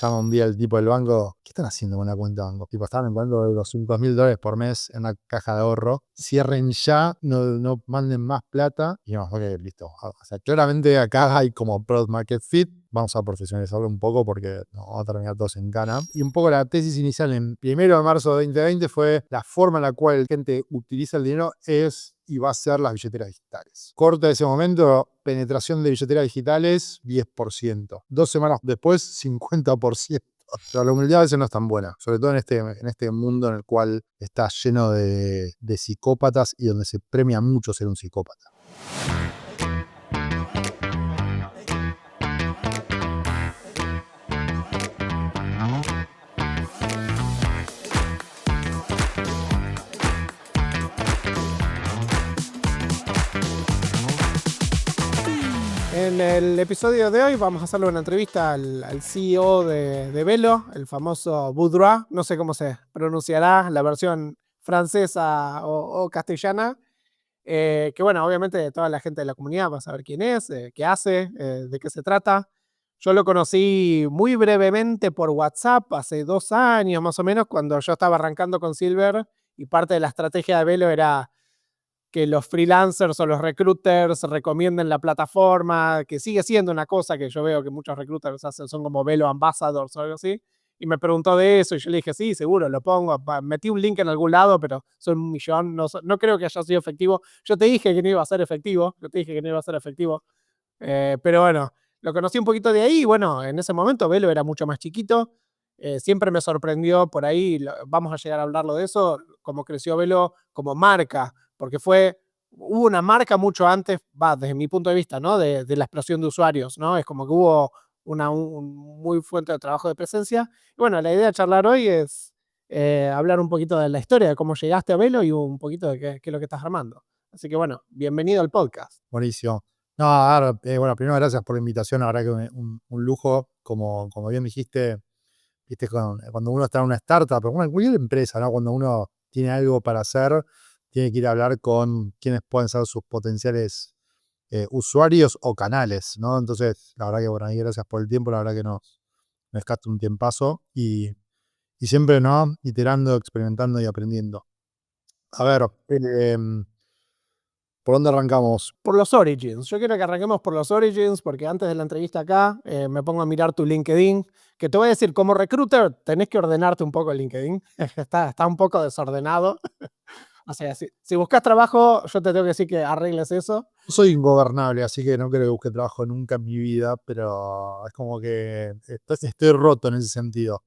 llama un día el tipo del banco, ¿qué están haciendo con la cuenta de banco? Tipo, estaban enviando los $5.000 por mes en una caja de ahorro. Cierren ya, no manden más plata. Y dijimos, ok, listo. O sea, claramente acá hay como product market fit. Vamos a profesionalizarlo un poco porque nos vamos a terminar todos en cana. Y un poco la tesis inicial en 1 de marzo de 2020 fue la forma en la cual la gente utiliza el dinero es y va a ser las billeteras digitales. Corta de ese momento, penetración de billeteras digitales, 10%. 2 semanas después, 50%. Pero la humildad a veces no es tan buena, sobre todo en este mundo en el cual está lleno de psicópatas y donde se premia mucho ser un psicópata. En el episodio de hoy vamos a hacerle una entrevista al CEO de Velo, el famoso Boudrois. No sé cómo se pronunciará la versión francesa o castellana. Que bueno, obviamente toda la gente de la comunidad va a saber quién es, qué hace, de qué se trata. Yo lo conocí muy brevemente por WhatsApp hace 2 años más o menos, cuando yo estaba arrancando con Silver y parte de la estrategia de Velo era que los freelancers o los recruiters recomienden la plataforma, que sigue siendo una cosa que yo veo que muchos recruiters hacen, son como Velo Ambassadors o algo así. Y me preguntó de eso y yo le dije, sí, seguro, lo pongo. Metí un link en algún lado, pero son 1.000.000, no creo que haya sido efectivo. Yo te dije que no iba a ser efectivo, pero bueno, lo conocí un poquito de ahí y bueno, en ese momento Velo era mucho más chiquito. Siempre me sorprendió por ahí, vamos a llegar a hablarlo de eso, cómo creció Velo como marca, porque hubo una marca mucho antes, desde mi punto de vista, ¿no? De la explosión de usuarios, ¿no? Es como que hubo un muy fuerte de trabajo de presencia. Y bueno, la idea de charlar hoy es hablar un poquito de la historia, de cómo llegaste a Velo y un poquito de qué es lo que estás armando. Así que bueno, bienvenido al podcast. Buenísimo. No, a ver, bueno, primero gracias por la invitación, la verdad que un lujo, como bien dijiste, viste, cuando uno está en una startup, pero bueno, en cualquier empresa, ¿no? Cuando uno tiene algo para hacer, tiene que ir a hablar con quienes pueden ser sus potenciales usuarios o canales, ¿no? Entonces, la verdad que, bueno, ahí gracias por el tiempo, la verdad que nos gastaste un tiempazo y siempre, ¿no? Iterando, experimentando y aprendiendo. A ver, ¿por dónde arrancamos? Por los Origins. Yo quiero que arranquemos por los Origins, porque antes de la entrevista acá me pongo a mirar tu LinkedIn, que te voy a decir, como recruiter tenés que ordenarte un poco el LinkedIn. Está un poco desordenado. O sea, si buscas trabajo, yo te tengo que decir que arregles eso. No soy ingobernable, así que no creo que busque trabajo nunca en mi vida, pero es como que estoy roto en ese sentido.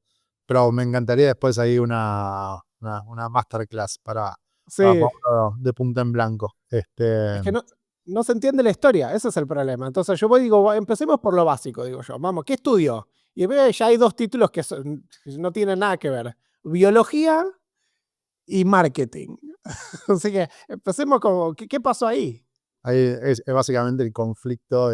Pero me encantaría después ahí una masterclass para Sí, ponerlo de punta en blanco. es que no se entiende la historia, ese es el problema. Entonces yo voy y digo, empecemos por lo básico, digo yo. Vamos, ¿qué estudió? Y veo ya hay 2 títulos que no tienen nada que ver. Biología y marketing. Así que empecemos con, ¿qué pasó ahí? Ahí es básicamente el conflicto.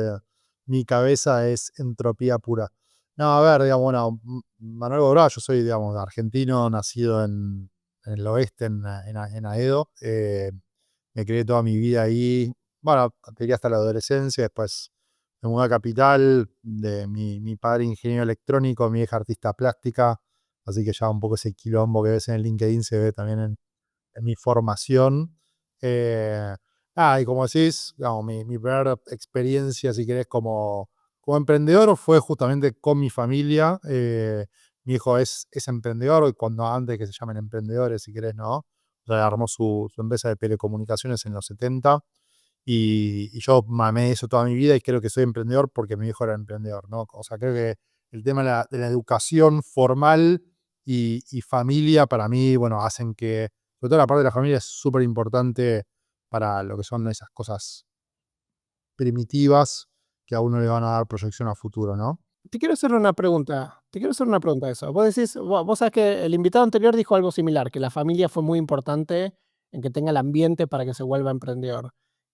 Mi cabeza es entropía pura. No, a ver, digamos, bueno, Manuel Borá, yo soy, digamos, argentino, nacido en el oeste, en Aedo. Me crié toda mi vida ahí. Bueno, diría hasta la adolescencia. Después me mudé a Capital. Mi padre ingeniero electrónico, mi hija artista plástica. Así que ya un poco ese quilombo que ves en el LinkedIn se ve también en mi formación. Eh, y como decís, digamos, mi primera experiencia, si querés, como emprendedor fue justamente con mi familia. Mi hijo es emprendedor, cuando antes que se llamen emprendedores, si querés, ¿no? O sea, armó su empresa de telecomunicaciones en los 70 y yo mamé eso toda mi vida y creo que soy emprendedor porque mi hijo era emprendedor, ¿no? O sea, creo que el tema de la educación formal y familia para mí, bueno, hacen que sobre todo la parte de la familia es súper importante para lo que son esas cosas primitivas que a uno le van a dar proyección a futuro, ¿no? Te quiero hacer una pregunta de eso. Vos decís, vos sabés que el invitado anterior dijo algo similar, que la familia fue muy importante en que tenga el ambiente para que se vuelva emprendedor.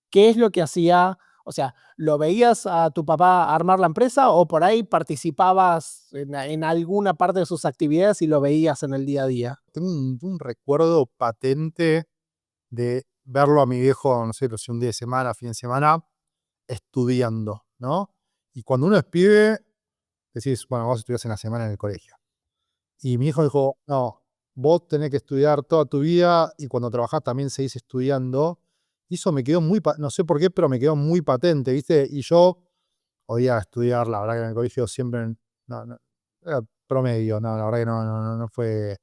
¿Qué es lo que hacía? O sea, ¿lo veías a tu papá armar la empresa o por ahí participabas en alguna parte de sus actividades y lo veías en el día a día? Tengo un recuerdo patente de verlo a mi viejo, no sé, pero si un día de semana, fin de semana, estudiando, ¿no? Y cuando uno es pibe, decís, bueno, vos estudiás en la semana en el colegio. Y mi hijo dijo, no, vos tenés que estudiar toda tu vida y cuando trabajás también seguís estudiando. Y eso me quedó muy, no sé por qué, pero me quedó muy patente, ¿viste? Y yo odia estudiar, la verdad que en el colegio siempre, no, no, era promedio, no, la verdad que no fue,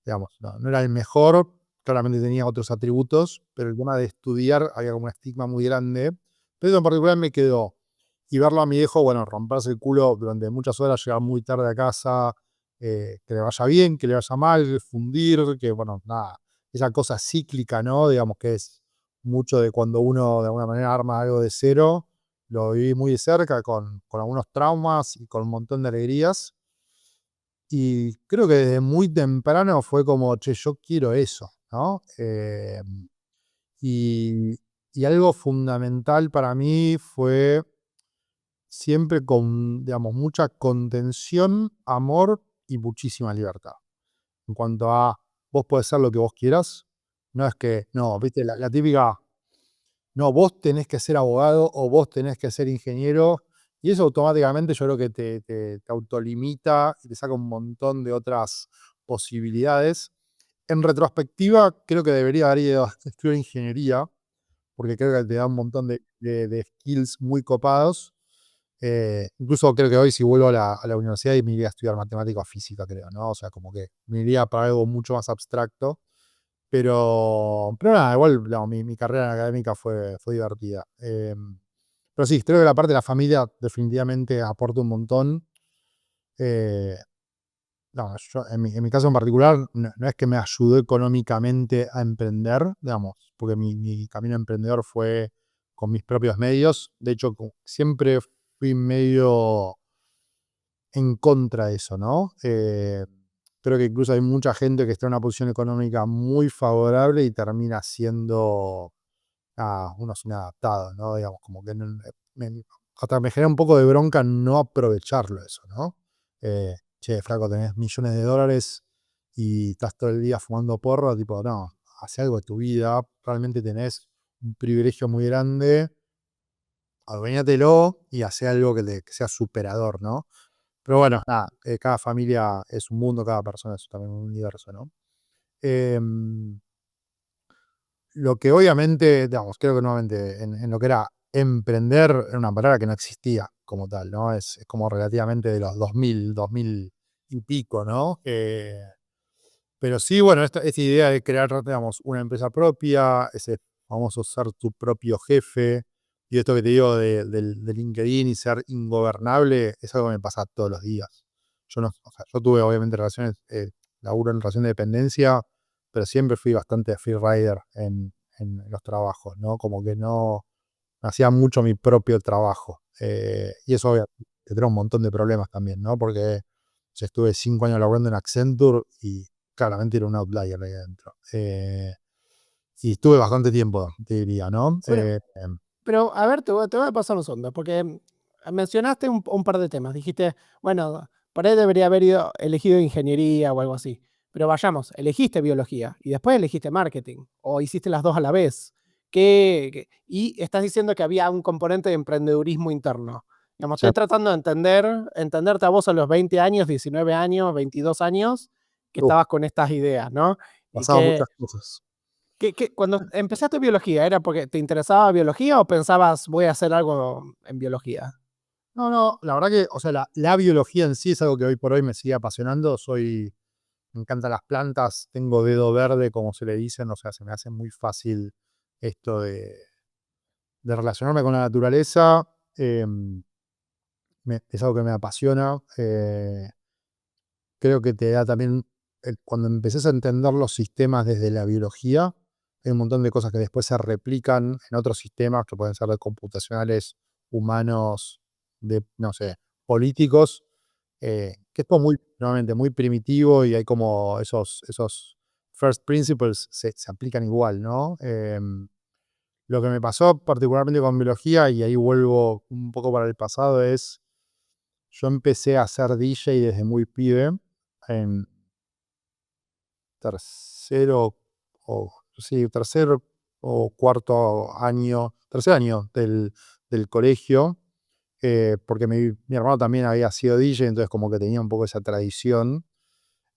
digamos, no era el mejor, claramente tenía otros atributos, pero el tema de estudiar había como un estigma muy grande, pero eso en particular me quedó. Y verlo a mi viejo, bueno, romperse el culo durante muchas horas, llegar muy tarde a casa, que le vaya bien, que le vaya mal, fundir, que bueno, nada, esa cosa cíclica, ¿no? Digamos que es mucho de cuando uno de alguna manera arma algo de cero, lo viví muy de cerca con algunos traumas y con un montón de alegrías. Y creo que desde muy temprano fue como, che, yo quiero eso, ¿no? Y, y algo fundamental para mí fue siempre con, digamos, mucha contención, amor y muchísima libertad. En cuanto a, vos podés ser lo que vos quieras, no es que, no, viste, la típica, no, vos tenés que ser abogado o vos tenés que ser ingeniero, y eso automáticamente yo creo que te autolimita y te saca un montón de otras posibilidades. En retrospectiva, creo que debería haber ido a estudiar ingeniería, porque creo que te da un montón de skills muy copados. Incluso creo que hoy si vuelvo a la universidad y me iría a estudiar matemática o física, creo, ¿no? O sea, como que me iría para algo mucho más abstracto. Pero nada, igual no, mi carrera académica fue divertida. Pero sí, creo que la parte de la familia definitivamente aporta un montón. Eh, no, yo, en mi caso en particular, no es que me ayudó económicamente a emprender, digamos, porque mi camino emprendedor fue con mis propios medios. De hecho, siempre fui medio en contra de eso, ¿no? Creo que incluso hay mucha gente que está en una posición económica muy favorable y termina siendo unos inadaptados, ¿no? Digamos, como que hasta me genera un poco de bronca no aprovecharlo eso, ¿no? Che, flaco, tenés millones de dólares y estás todo el día fumando porro, tipo, no, hace algo de tu vida, realmente tenés un privilegio muy grande, adueñatelo y hace algo que sea superador, ¿no? Pero bueno, nada, cada familia es un mundo, cada persona es también un universo, ¿no? Em, lo que obviamente, digamos, creo que nuevamente en lo que era emprender, era una palabra que no existía como tal, ¿no? Es como relativamente de los 2000 y pico, ¿no? Pero sí, bueno, esta idea de crear, digamos, una empresa propia, ese famoso ser tu propio jefe, y esto que te digo de LinkedIn y ser ingobernable, es algo que me pasa todos los días. Yo no, o sea, yo tuve obviamente relaciones, laburo en relación de dependencia, pero siempre fui bastante freerider en los trabajos, ¿no? Como que no hacía mucho mi propio trabajo. Y eso obviamente te trae un montón de problemas también, ¿no? Porque yo estuve 5 años laburando en Accenture y claramente era un outlier ahí adentro. Y estuve bastante tiempo, te diría, ¿no? Bueno, pero a ver, te voy a pasar un segundo, porque mencionaste un par de temas. Dijiste, bueno, por ahí debería haber elegido ingeniería o algo así. Pero vayamos, elegiste biología y después elegiste marketing, o hiciste las dos a la vez. Y estás diciendo que había un componente de emprendedurismo interno. Digamos, Sí, estoy tratando de entenderte a vos a los 20 años, 19 años, 22 años, que uf, estabas con estas ideas, ¿no? Y pasaban que muchas cosas. cuando empezaste biología, ¿era porque te interesaba biología o pensabas voy a hacer algo en biología? No, la verdad que, o sea, la biología en sí es algo que hoy por hoy me sigue apasionando. Me encantan las plantas, tengo dedo verde, como se le dicen, o sea, se me hace muy fácil esto de relacionarme con la naturaleza. Es algo que me apasiona. Creo que te da también, cuando empecés a entender los sistemas desde la biología, hay un montón de cosas que después se replican en otros sistemas que pueden ser de computacionales, humanos, de, no sé, políticos, que es como muy, nuevamente, muy primitivo y hay como esos first principles se aplican igual, ¿no? Lo que me pasó particularmente con biología, y ahí vuelvo un poco para el pasado, es yo empecé a ser DJ desde muy pibe, en tercero o sí, tercer o cuarto año, tercer año del colegio. porque mi hermano también había sido DJ, entonces como que tenía un poco esa tradición.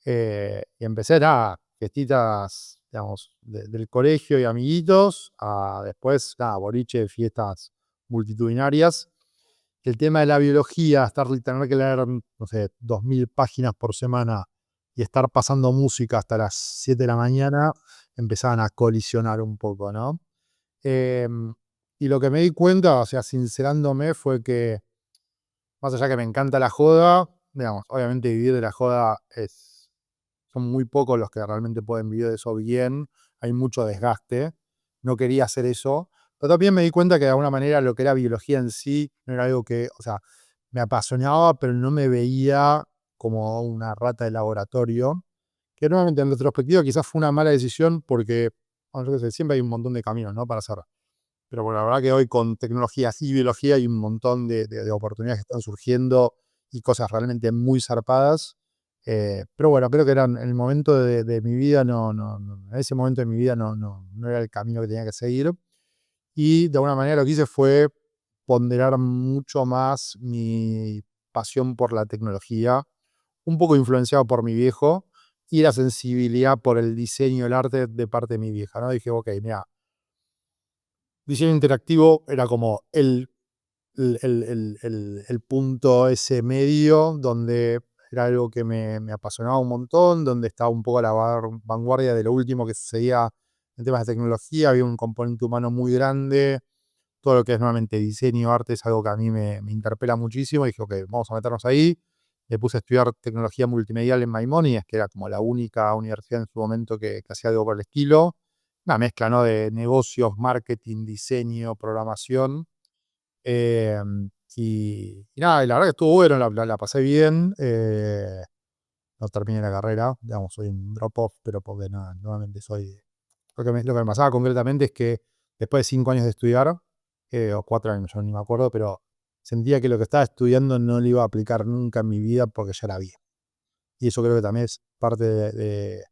Y empecé, nada, fiestitas, digamos, del colegio y amiguitos, a después, nada, boliche, fiestas multitudinarias. El tema de la biología, tener que leer, no sé, 2000 páginas por semana y estar pasando música hasta las 7 de la mañana, empezaban a colisionar un poco, ¿no? Y lo que me di cuenta, o sea, sincerándome, fue que más allá que me encanta la joda, digamos, obviamente vivir de la joda son muy pocos los que realmente pueden vivir de eso bien, hay mucho desgaste, no quería hacer eso, pero también me di cuenta que de alguna manera lo que era biología en sí no era algo que, o sea, me apasionaba, pero no me veía como una rata de laboratorio, que nuevamente en retrospectiva quizás fue una mala decisión porque, bueno, yo qué sé, siempre hay un montón de caminos, ¿no? Para hacer. Pero bueno, la verdad que hoy con tecnología y biología hay un montón de oportunidades que están surgiendo y cosas realmente muy zarpadas. Pero bueno, creo que en el momento de mi vida, en ese momento de mi vida no era el camino que tenía que seguir. Y de alguna manera lo que hice fue ponderar mucho más mi pasión por la tecnología, un poco influenciado por mi viejo, y la sensibilidad por el diseño, el arte de parte de mi vieja, ¿no? Dije, ok, mira, diseño interactivo era como el punto ese medio donde era algo que me apasionaba un montón, donde estaba un poco a la vanguardia de lo último que sucedía en temas de tecnología, había un componente humano muy grande, todo lo que es nuevamente diseño, arte es algo que a mí me interpela muchísimo, y dije, ok, vamos a meternos ahí. Me puse a estudiar tecnología multimedial en Maimonides, que era como la única universidad en su momento que hacía algo por el estilo. Una mezcla, ¿no? De negocios, marketing, diseño, programación. Y nada, y la verdad que estuvo bueno, la pasé bien. No terminé la carrera, digamos, soy un drop-off, pero porque nada, nuevamente soy. Lo que me pasaba concretamente es que después de 5 años de estudiar, o 4 años, yo ni me acuerdo, pero sentía que lo que estaba estudiando no lo iba a aplicar nunca en mi vida porque ya la vi. Y eso creo que también es parte de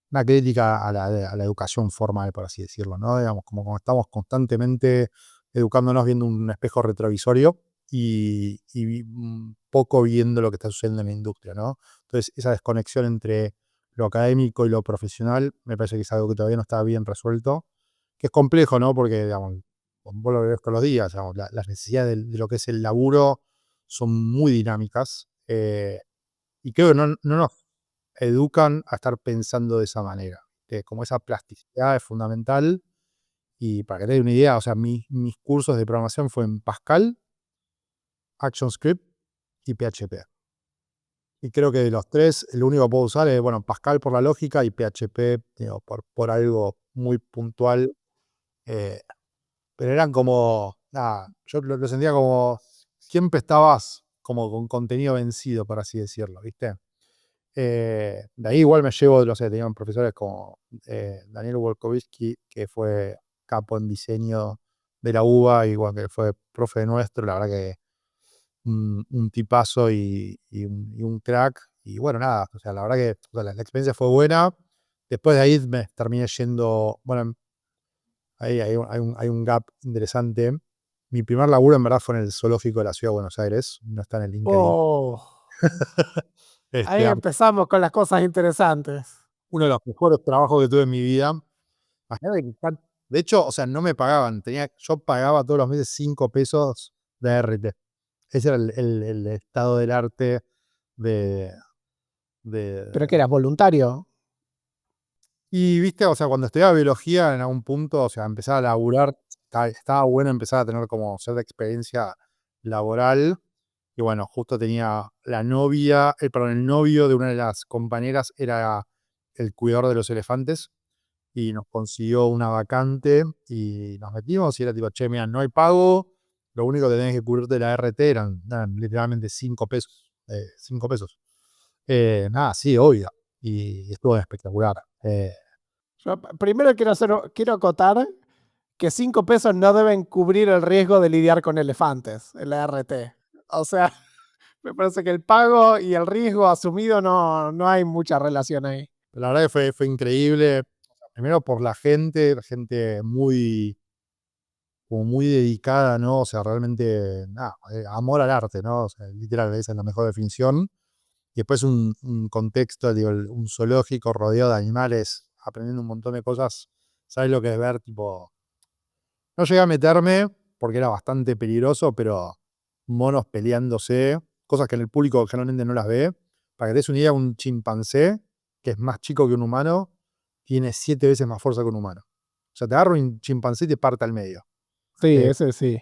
una crítica a la educación formal, por así decirlo, ¿no? Digamos, como estamos constantemente educándonos viendo un espejo retrovisorio y poco viendo lo que está sucediendo en la industria, ¿no? Entonces, esa desconexión entre lo académico y lo profesional me parece que es algo que todavía no está bien resuelto, que es complejo, ¿no? Porque, digamos, vos lo ves todos los días, digamos, las necesidades de lo que es el laburo son muy dinámicas, y creo que no nos educan a estar pensando de esa manera. Como esa plasticidad es fundamental. Y para que te dé una idea, o sea, mis cursos de programación fue en Pascal, ActionScript y PHP. Y creo que de los tres, el único que puedo usar es, bueno, Pascal por la lógica y PHP, digo, por algo muy puntual. eh, pero eran como, nada, yo lo sentía como, siempre estabas como con contenido vencido, por así decirlo, ¿viste? De ahí igual me llevo, no sé, tenían profesores como Daniel Wolkowski, que fue capo en diseño de la UBA, igual que fue profe nuestro, la verdad que un tipazo y un crack. Y bueno, nada, o sea, la verdad que o sea, la experiencia fue buena. Después de ahí me terminé yendo, bueno, ahí hay un gap interesante. Mi primer laburo en verdad fue en el zoológico de la Ciudad de Buenos Aires, no está en el LinkedIn. Oh, ahí Este, empezamos con las cosas interesantes. uno de los mejores trabajos que tuve en mi vida. Imagínate que de hecho, o sea, no me pagaban. Yo pagaba todos los meses 5 pesos de RT. Ese era el estado del arte de, de- ¿Pero que eras voluntario? Y viste, o sea, cuando estudiaba biología en algún punto, o sea, empezaba a laburar, estaba bueno empezar a tener como cierta experiencia laboral. Y bueno, justo tenía la novia, perdón, el novio de una de las compañeras era el cuidador de los elefantes. Y nos consiguió una vacante y nos metimos y era tipo, che, mira, no hay pago, lo único que tenés que cubrirte la RT eran literalmente 5 pesos. 5 pesos. Nada, sí, obvio. Y estuvo espectacular. Yo primero quiero acotar que 5 pesos no deben cubrir el riesgo de lidiar con elefantes en la RT. O sea, me parece que el pago y el riesgo asumido no hay mucha relación ahí. La verdad que fue increíble. Primero por la gente muy, como muy dedicada, ¿no? O sea, realmente, amor al arte, ¿no? O sea, literal, esa es la mejor definición. Y después un contexto, digo, un zoológico rodeado de animales, aprendiendo un montón de cosas. ¿Sabes lo que es ver, tipo? No llegué a meterme porque era bastante peligroso, pero monos peleándose, cosas que en el público generalmente no las ve. Para que te des una idea, un chimpancé, que es más chico que un humano, tiene 7 veces más fuerza que un humano. O sea, te agarra un chimpancé y te parte al medio. Sí, Eh, ese sí.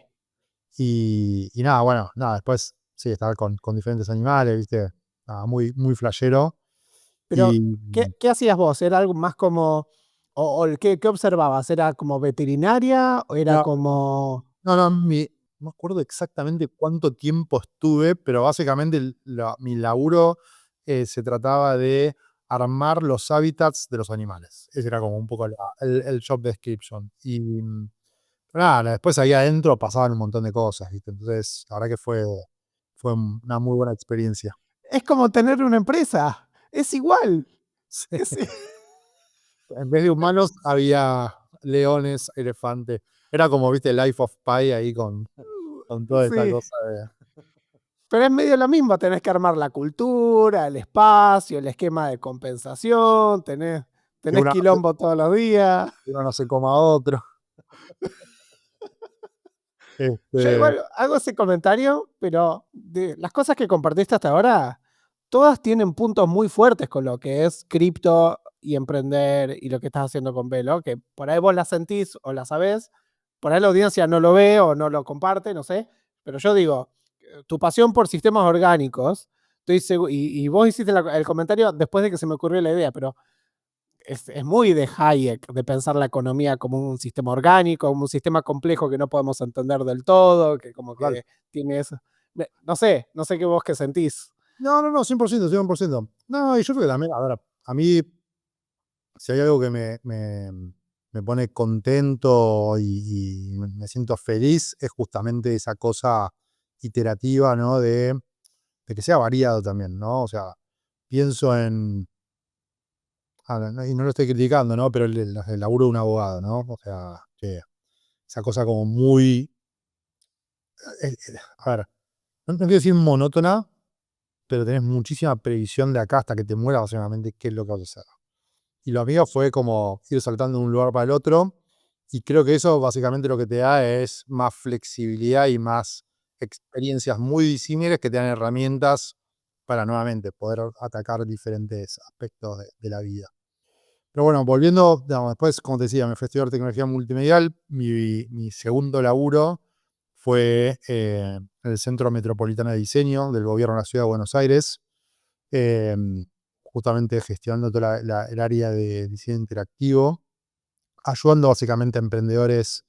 y nada, bueno, nada, después sí, estar con diferentes animales, ¿viste? Nada, muy, muy flashero. Pero, Y ¿qué hacías vos? ¿Era algo más como, qué observabas? ¿Era como veterinaria o era no, como, no, no me acuerdo exactamente cuánto tiempo estuve, pero básicamente mi laburo se trataba de armar los hábitats de los animales. Ese era como un poco el job description. Y nada, después ahí adentro pasaban un montón de cosas, ¿viste? Entonces, la verdad que fue una muy buena experiencia. es como tener una empresa? Es igual. Sí. Es, En vez de humanos había leones, elefantes. Era como, viste, Life of Pi ahí con toda esta sí. cosa de. Pero es medio lo mismo, tenés que armar la cultura, el espacio, el esquema de compensación, Que tenés quilombo todos los días. uno no se coma a otro. Yo Este, igual hago ese comentario, pero de las cosas que compartiste hasta ahora, todas tienen puntos muy fuertes con lo que es cripto y emprender y lo que estás haciendo con Velo, que por ahí vos la sentís o la sabés, por ahí la audiencia no lo ve o no lo comparte, no sé, pero yo digo, tu pasión por sistemas orgánicos, y vos hiciste el comentario después de que se me ocurrió la idea, pero es muy de Hayek de pensar la economía como un sistema orgánico, como un sistema complejo que no podemos entender del todo, que como total. que tiene eso. No sé qué vos que sentís. No, 100%, 100%. No, y yo creo que también, a ver, a mí, si hay algo que me pone contento y me siento feliz, es justamente esa cosa iterativa, ¿no? De que sea variado también, ¿no? O sea, pienso en. Y no lo estoy criticando, ¿no? Pero el laburo de un abogado, ¿no? O sea, que esa cosa como muy. A ver, no quiero decir monótona, pero tenés muchísima previsión de acá hasta que te mueras, básicamente, qué es lo que vas a hacer. Y lo mío fue como ir saltando de un lugar para el otro, y creo que eso básicamente lo que te da es más flexibilidad y más experiencias muy disímiles que te dan herramientas para nuevamente poder atacar diferentes aspectos de la vida. Pero bueno, volviendo, digamos, después, como te decía, me fui a estudiar tecnología multimedial. Mi segundo laburo fue en el Centro Metropolitano de Diseño del Gobierno de la Ciudad de Buenos Aires, justamente gestionando toda el área de diseño interactivo, ayudando básicamente a emprendedores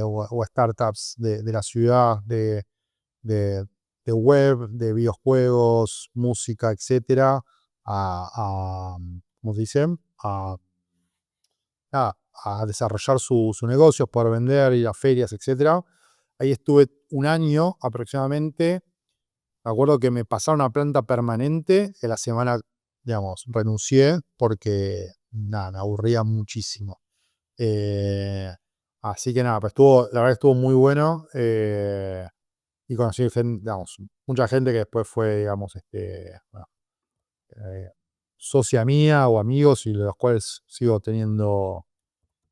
o startups de la ciudad, de, de web, de videojuegos, música, etcétera, ¿cómo se dice? Nada, a desarrollar su negocio, poder vender, ir a ferias, etcétera. Ahí estuve un año aproximadamente. Me acuerdo que me pasaron a planta permanente, que la semana, digamos, renuncié porque, nada, me aburría muchísimo. Eh, Así que nada, pues la verdad que estuvo muy bueno. Y conocí, digamos, mucha gente que después fue, digamos, bueno, eh, socia mía o amigos y de los cuales sigo teniendo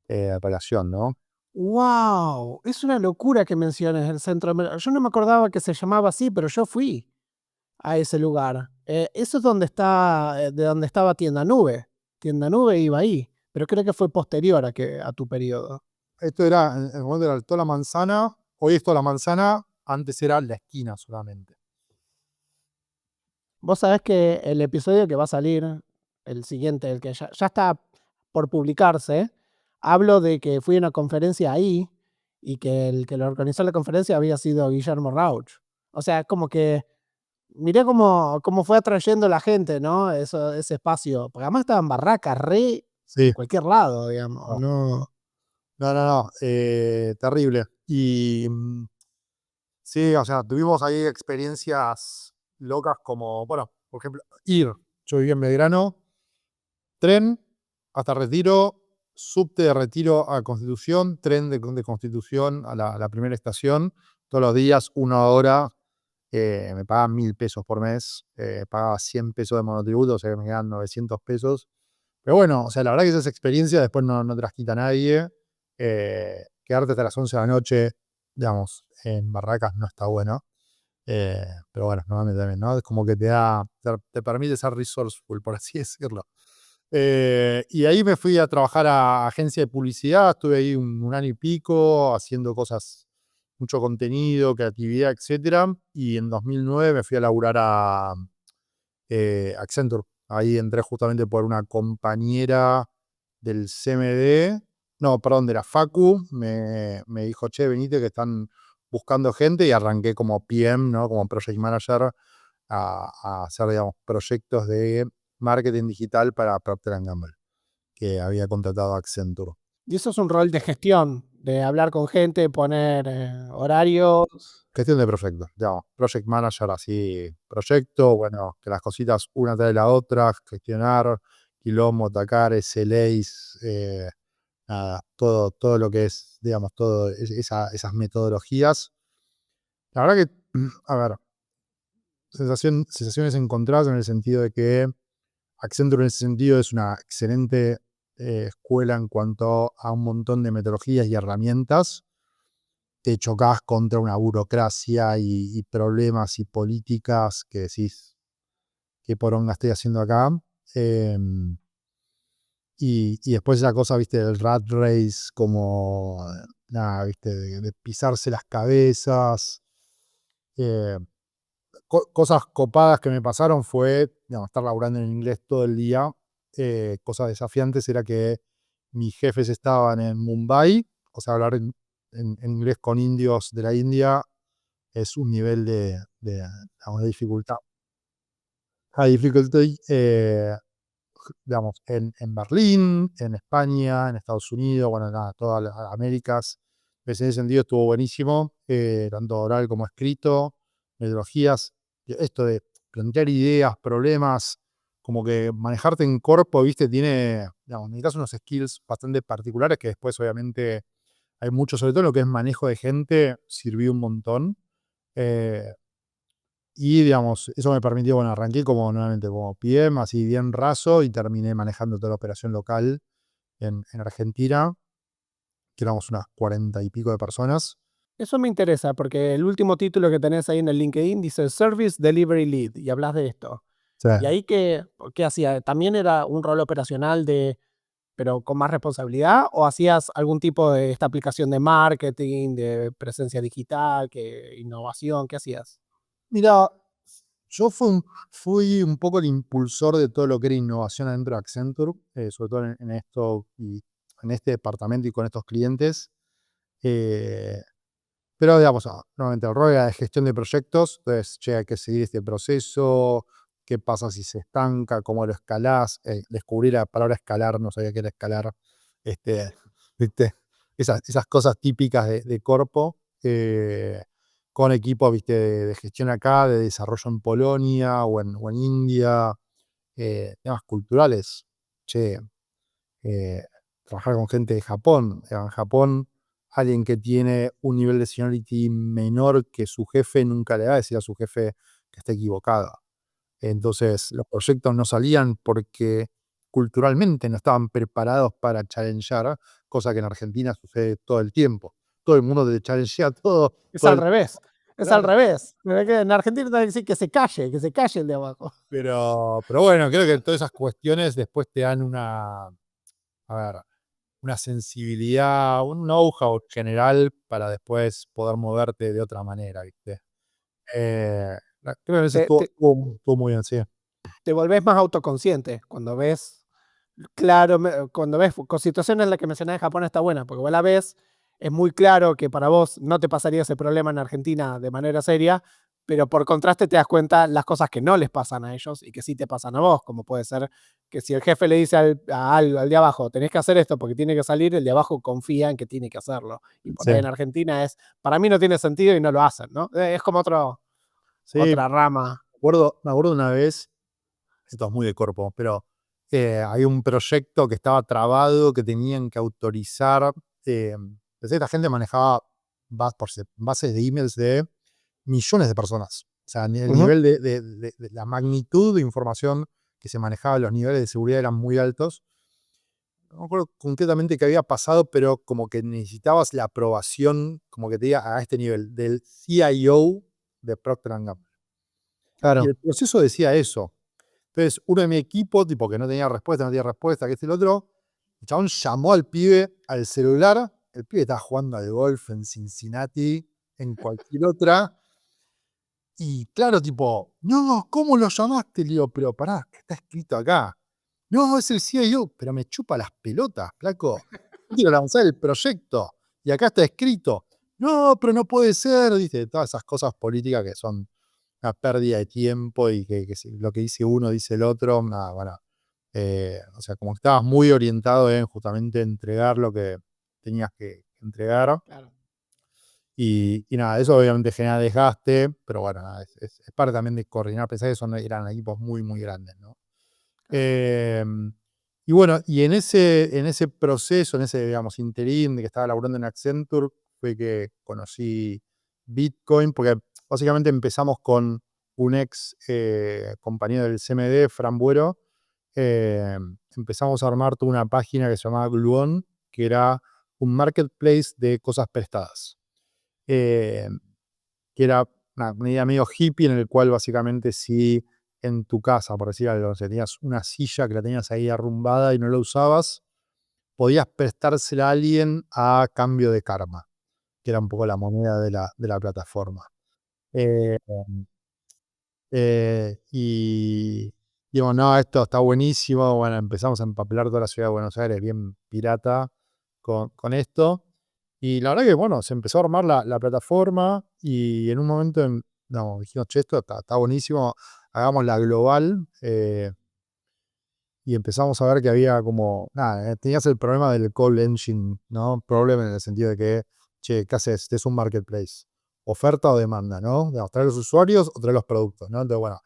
relación, ¿no? ¡Wow! Es una locura que menciones el centro. Yo no me acordaba que se llamaba así, pero yo fui a ese lugar. Eso es donde está, de donde estaba Tienda Nube. Tienda Nube iba ahí, pero creo que fue posterior a tu periodo. Esto era, en el momento era toda la manzana, hoy es toda la manzana, antes era la esquina solamente. Vos sabés que el episodio que va a salir, el siguiente, el que ya está por publicarse, hablo de que fui a una conferencia ahí y que el que lo organizó la conferencia había sido Guillermo Rauch. O sea, como que miré cómo fue atrayendo la gente, ¿no? Ese espacio. Porque además estaban barracas, re en Sí, cualquier lado, digamos. no, No. no, terrible. Y sí, o sea, tuvimos ahí experiencias locas como, bueno, por ejemplo, yo vivía en Belgrano, tren hasta Retiro, subte de Retiro a Constitución, tren de Constitución a la primera estación, todos los días, 1 hora, me pagaban 1.000 pesos por mes, pagaba 100 pesos de monotributo, o sea que me quedaban 900 pesos. Pero bueno, o sea, la verdad que esa experiencia después no te las quita nadie. Quedarte hasta las 11 de la noche, digamos, en barracas no está bueno. Pero bueno, normalmente también, ¿no? Es como que te permite ser resourceful, por así decirlo. Y ahí me fui a trabajar a agencia de publicidad, estuve ahí un año y pico haciendo cosas, mucho contenido, creatividad, etcétera. Y en 2009 me fui a laburar a Accenture. Ahí entré justamente por una compañera del CMD, no, perdón, de la Facu, me dijo, che, venite que están buscando gente, y arranqué como PM, ¿no? Como Project Manager a hacer, digamos, proyectos de marketing digital para Procter Gamble, que había contratado a Accenture. Y eso es un rol de gestión, de hablar con gente, poner horarios. Gestión de proyectos, digamos, Project Manager, así, proyecto, bueno, que las cositas una tras de la otra, gestionar, quilombo, atacar, SLAs, nada, todo lo que es, digamos, todo esas metodologías. La verdad que, a ver, sensaciones encontradas en el sentido de que Accenture en ese sentido es una excelente escuela en cuanto a un montón de metodologías y herramientas. Te chocás contra una burocracia y problemas y políticas que decís, ¿qué poronga estoy haciendo acá? Y después esa cosa, viste, del rat race, como, nada, viste, de pisarse las cabezas. eh, Cosas copadas que me pasaron fue, digamos, estar laburando en inglés todo el día. Cosas desafiantes era que mis jefes estaban en Mumbai, o sea, hablar en inglés con indios de la India es un nivel digamos, de dificultad. High difficulty, digamos, en Berlín, en España, en Estados Unidos, bueno, nada, todas las Américas. Pues en ese sentido estuvo buenísimo, tanto oral como escrito, metodologías, esto de plantear ideas, problemas, como que manejarte en corpo, viste, tiene, digamos, necesitas unos skills bastante particulares que después obviamente hay mucho, sobre todo en lo que es manejo de gente, sirvió un montón. Eh, y digamos, eso me permitió, bueno, arranqué como nuevamente como PM, así bien raso, y terminé manejando toda la operación local en Argentina, que éramos unas 40 y pico de personas. Eso me interesa porque el último título que tenés ahí en el LinkedIn dice Service Delivery Lead y hablas de esto. Sí. ¿Y ahí qué hacía? ¿También era un rol operacional pero con más responsabilidad? ¿O hacías algún tipo de esta aplicación de marketing, de presencia digital, innovación? ¿Qué hacías? Mira, yo fui un poco el impulsor de todo lo que era innovación adentro de Accenture, sobre todo en esto y en este departamento y con estos clientes. Eh, Pero, digamos, nuevamente, el rol era de gestión de proyectos. Entonces, che, hay que seguir este proceso. ¿Qué pasa si se estanca? ¿Cómo lo escalás? Descubrí la palabra escalar, no sabía qué era escalar. Este, ¿viste? Esas cosas típicas de corpo. Con equipos, ¿viste? De gestión acá, de desarrollo en Polonia o en India. Temas culturales. Che, eh, trabajar con gente de Japón. En Japón, alguien que tiene un nivel de seniority menor que su jefe nunca le va a decir a su jefe que está equivocado. Entonces, los proyectos no salían porque culturalmente no estaban preparados para challengear, cosa que en Argentina sucede todo el tiempo. Todo el mundo te challengea todo, Es todo al el revés. Es al claro. revés. En Argentina tenés que decir que se calle el de abajo. Pero bueno, creo que todas esas cuestiones después te dan a ver, una sensibilidad, un know-how general para después poder moverte de otra manera, ¿viste? Creo que eso Te, estuvo, te- estuvo- estuvo muy bien, sí. te volvés más autoconsciente cuando ves, claro, cuando ves con situaciones en las que mencionás de Japón está buena, porque vos la ves, es muy claro que para vos no te pasaría ese problema en Argentina de manera seria, pero por contraste te das cuenta las cosas que no les pasan a ellos y que sí te pasan a vos, como puede ser que si el jefe le dice al de abajo, tenés que hacer esto porque tiene que salir, el de abajo confía en que tiene que hacerlo. Y por Sí, ahí en Argentina para mí no tiene sentido y no lo hacen, ¿no? Es como sí, otra rama. me acuerdo una vez, esto es muy de cuerpo, pero Hay un proyecto que estaba trabado, que tenían que autorizar. Esta gente manejaba bases de emails de millones de personas. O sea, el Ujú. nivel de la magnitud de información que se manejaba, los niveles de seguridad eran muy altos. No me acuerdo concretamente qué había pasado, pero como que necesitabas la aprobación, como que te diga a este nivel, del CIO de Procter Gamble. Y Claro. el proceso decía eso. Entonces, uno de mi equipo, tipo que no tenía respuesta, que este y el otro, el chabón llamó al pibe al celular. El pibe estaba jugando al golf en Cincinnati, en cualquier otra. Y claro, tipo, no, ¿cómo lo llamaste? Le digo, pero pará, que está escrito acá. No, es el CIO, pero me chupa las pelotas, flaco. Yo quiero lanzar el proyecto. Y acá está escrito. No, pero no puede ser, dice, todas esas cosas políticas que son una pérdida de tiempo y que lo que dice uno dice el otro. Nada, bueno. O sea, como que estabas muy orientado en justamente entregar lo que tenías que entregar. Claro. Y nada, eso obviamente genera desgaste, pero bueno, nada, es parte también de coordinar. Pensá que eran equipos muy, muy grandes, ¿no? Claro. Y bueno, y en ese proceso, en ese, digamos, interín de que estaba laburando en Accenture, fue que conocí Bitcoin, porque básicamente empezamos con un ex compañero del CMD, Fran Buero. Empezamos a armar toda una página que se llamaba Gluon, que era un marketplace de cosas prestadas. eh, que era una idea medio hippie en el cual básicamente si en tu casa, por decir algo, si tenías una silla que la tenías ahí arrumbada y no la usabas, podías prestársela a alguien a cambio de karma, que era un poco la moneda de la plataforma. Eh, y digo, no, esto está buenísimo. Bueno, empezamos a empapelar toda la ciudad de Buenos Aires, bien pirata, con esto. Y la verdad que, bueno, se empezó a armar la plataforma y en un momento no, dijimos, che, esto está buenísimo, hagamos la global. Y empezamos a ver que había como, nada, tenías el problema del call engine, ¿no? Problema en el sentido de que, che, ¿qué haces? Este es un marketplace. Oferta o demanda, ¿no? Digamos, traer los usuarios o traer los productos, ¿no? Entonces, bueno,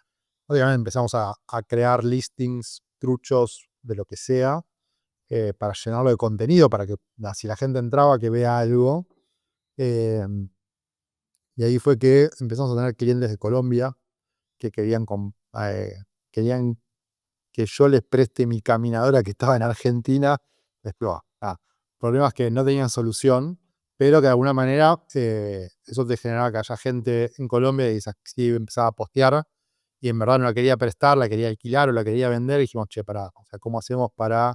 obviamente empezamos a crear listings truchos de lo que sea, para llenarlo de contenido, para que si la gente entraba, que vea algo. eh, y ahí fue que empezamos a tener clientes de Colombia que querían que yo les preste mi caminadora que estaba en Argentina. Después, problemas que no tenían solución, pero que de alguna manera eso te generaba que haya gente en Colombia y sí, empezaba a postear y en verdad no la quería prestar, la quería alquilar o la quería vender. Y dijimos, che, pará, o sea, ¿cómo hacemos para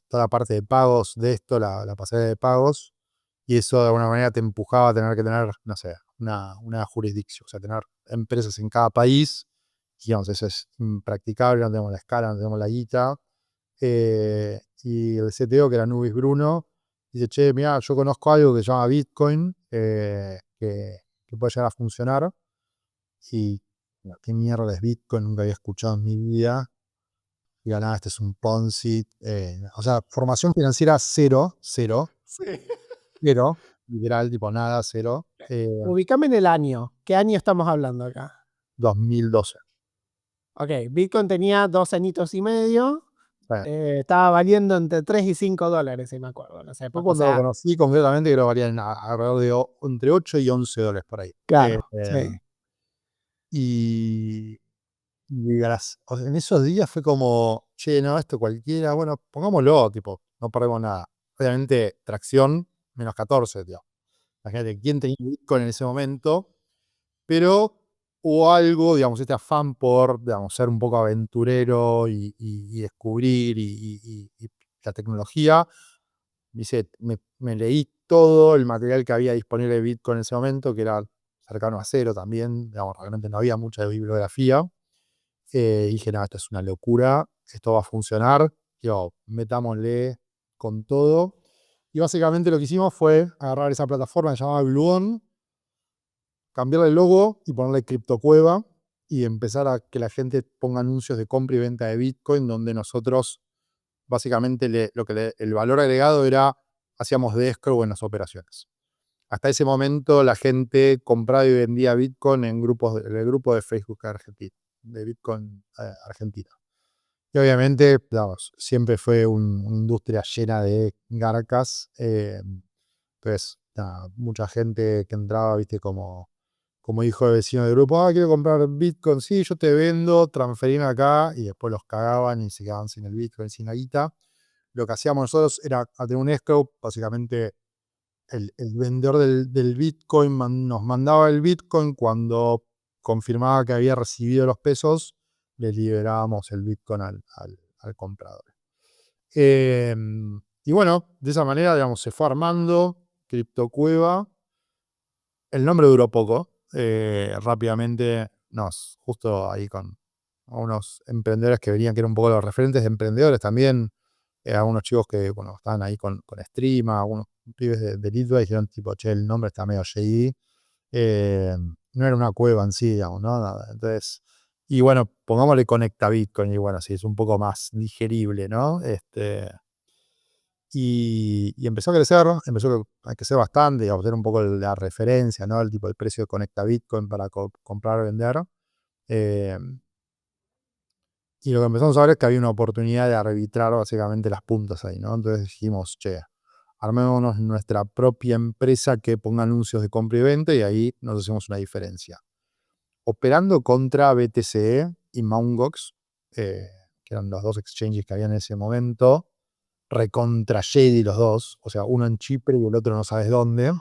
toda la parte de pagos de esto, la pasarela de pagos? Y eso de alguna manera te empujaba a tener que tener, no sé, una jurisdicción, o sea, tener empresas en cada país. Digamos, eso es impracticable, no tenemos la escala, no tenemos la guita. Y el CTO, que era Nubis Bruno, dice, che, mira, yo conozco algo que se llama Bitcoin, que puede llegar a funcionar. Y, bueno, ¿qué mierda es Bitcoin? Nunca había escuchado en mi vida. Y nada, este es un Ponzi. O sea, formación financiera cero, cero, Sí. cero, literal, tipo nada, cero. Ubicame en el año. ¿Qué año estamos hablando acá? 2012. Ok, Bitcoin tenía 2 añitos y medio. O sea, Estaba valiendo entre 3 y 5 dólares, si me acuerdo. No sé, yo o cuando lo sea, conocí concretamente creo que valían alrededor de entre 8 y 11 dólares por ahí. claro, sí. Y, o sea, en esos días fue como, che, no, esto cualquiera, bueno, pongámoslo, tipo, no perdemos nada. Obviamente, tracción, menos 14, tío. Imagínate, ¿quién tenía Bitcoin en ese momento? Pero hubo algo, digamos, este afán por, digamos, ser un poco aventurero y descubrir y la tecnología. Dice, me leí todo el material que había disponible de Bitcoin en ese momento, que era cercano a cero también, digamos, realmente no había mucha bibliografía. Y dije, no, esto es una locura, esto va a funcionar, digo, metámosle con todo. Y básicamente lo que hicimos fue agarrar esa plataforma que se llamaba Gluon, cambiarle el logo y ponerle criptocueva y empezar a que la gente ponga anuncios de compra y venta de Bitcoin, donde nosotros básicamente el valor agregado era, hacíamos de escrow en las operaciones. Hasta ese momento la gente compraba y vendía Bitcoin en el grupo de Facebook Argentina, de Bitcoin Argentina. Y obviamente, digamos, siempre fue una industria llena de garcas. Entonces, nada, mucha gente que entraba, viste, como hijo de vecino del grupo, quiero comprar Bitcoin, sí, yo te vendo, transferime acá, y después los cagaban y se quedaban sin el Bitcoin, sin la guita. Lo que hacíamos nosotros era tener un escrow, básicamente el vendedor del Bitcoin nos mandaba el Bitcoin cuando confirmaba que había recibido los pesos, le liberábamos el Bitcoin al comprador. Y bueno, de esa manera, digamos, se fue armando CryptoCueva. El nombre duró poco. Rápidamente justo ahí con unos emprendedores que venían, que eran un poco los referentes de emprendedores también, algunos chicos que, bueno, estaban ahí con Streama, algunos pibes de Litva, dijeron tipo, che, el nombre está medio shady. No era una cueva en sí, digamos, ¿no? Nada. Entonces, y bueno, pongámosle Conecta Bitcoin, y bueno, sí, es un poco más digerible, ¿no? Y empezó a crecer bastante, y a obtener un poco la referencia, ¿no? El tipo, el precio de Conecta Bitcoin para comprar o vender. Eh, y lo que empezamos a ver es que había una oportunidad de arbitrar básicamente las puntas ahí, ¿no? Entonces dijimos, che, armémonos nuestra propia empresa que ponga anuncios de compra y venta, y ahí nos hacemos una diferencia. Operando contra BTC y Mt. Gox, que eran los dos exchanges que había en ese momento, recontra shady los dos, o sea, uno en Chipre y el otro no sabes dónde.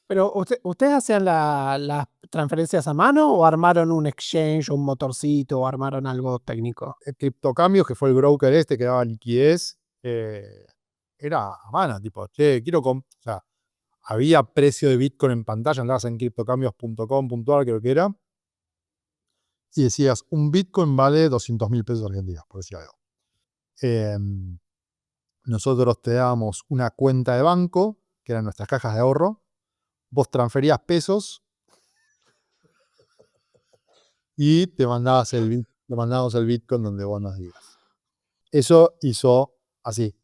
Pero, ¿ustedes hacían las transferencias a mano o armaron un exchange o un motorcito o armaron algo técnico? El Criptocambios, que fue el broker que daba liquidez, era a mano, tipo, che, o sea, había precio de Bitcoin en pantalla, andabas en criptocambios.com.ar, creo que era, y decías, un Bitcoin vale 200.000 pesos argentinos, por decir algo. Nosotros te dábamos una cuenta de banco, que eran nuestras cajas de ahorro, vos transferías pesos y te mandábamos el Bitcoin donde vos nos digas. Eso hizo así,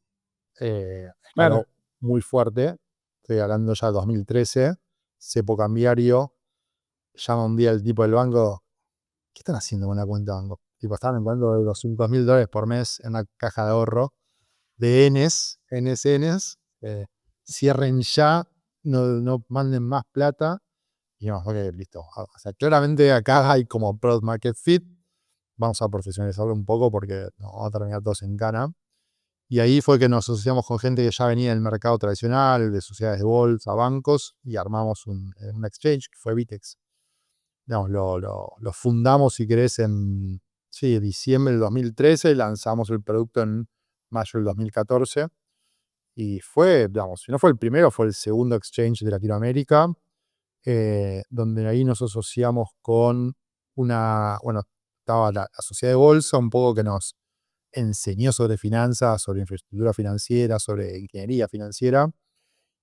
Claro. escaló muy fuerte, estoy hablando ya de 2013, cepo cambiario, llama un día el tipo del banco, ¿qué están haciendo con la cuenta de banco? Tipo, estaban entrando de $200.000 por mes en una caja de ahorro de NSNs, cierren ya, no manden más plata. Y dijimos, ok, listo. O sea, claramente acá hay como product market fit, vamos a profesionalizarlo un poco porque nos vamos a terminar todos en cana. Y ahí fue que nos asociamos con gente que ya venía del mercado tradicional, de sociedades de bolsa, bancos, y armamos un exchange que fue Bitex. Digamos, lo fundamos, si querés, en diciembre del 2013, lanzamos el producto en mayo del 2014, y fue, digamos, si no fue el primero, fue el segundo exchange de Latinoamérica, donde ahí nos asociamos con estaba la sociedad de bolsa, un poco que nos enseñó sobre finanzas, sobre infraestructura financiera, sobre ingeniería financiera,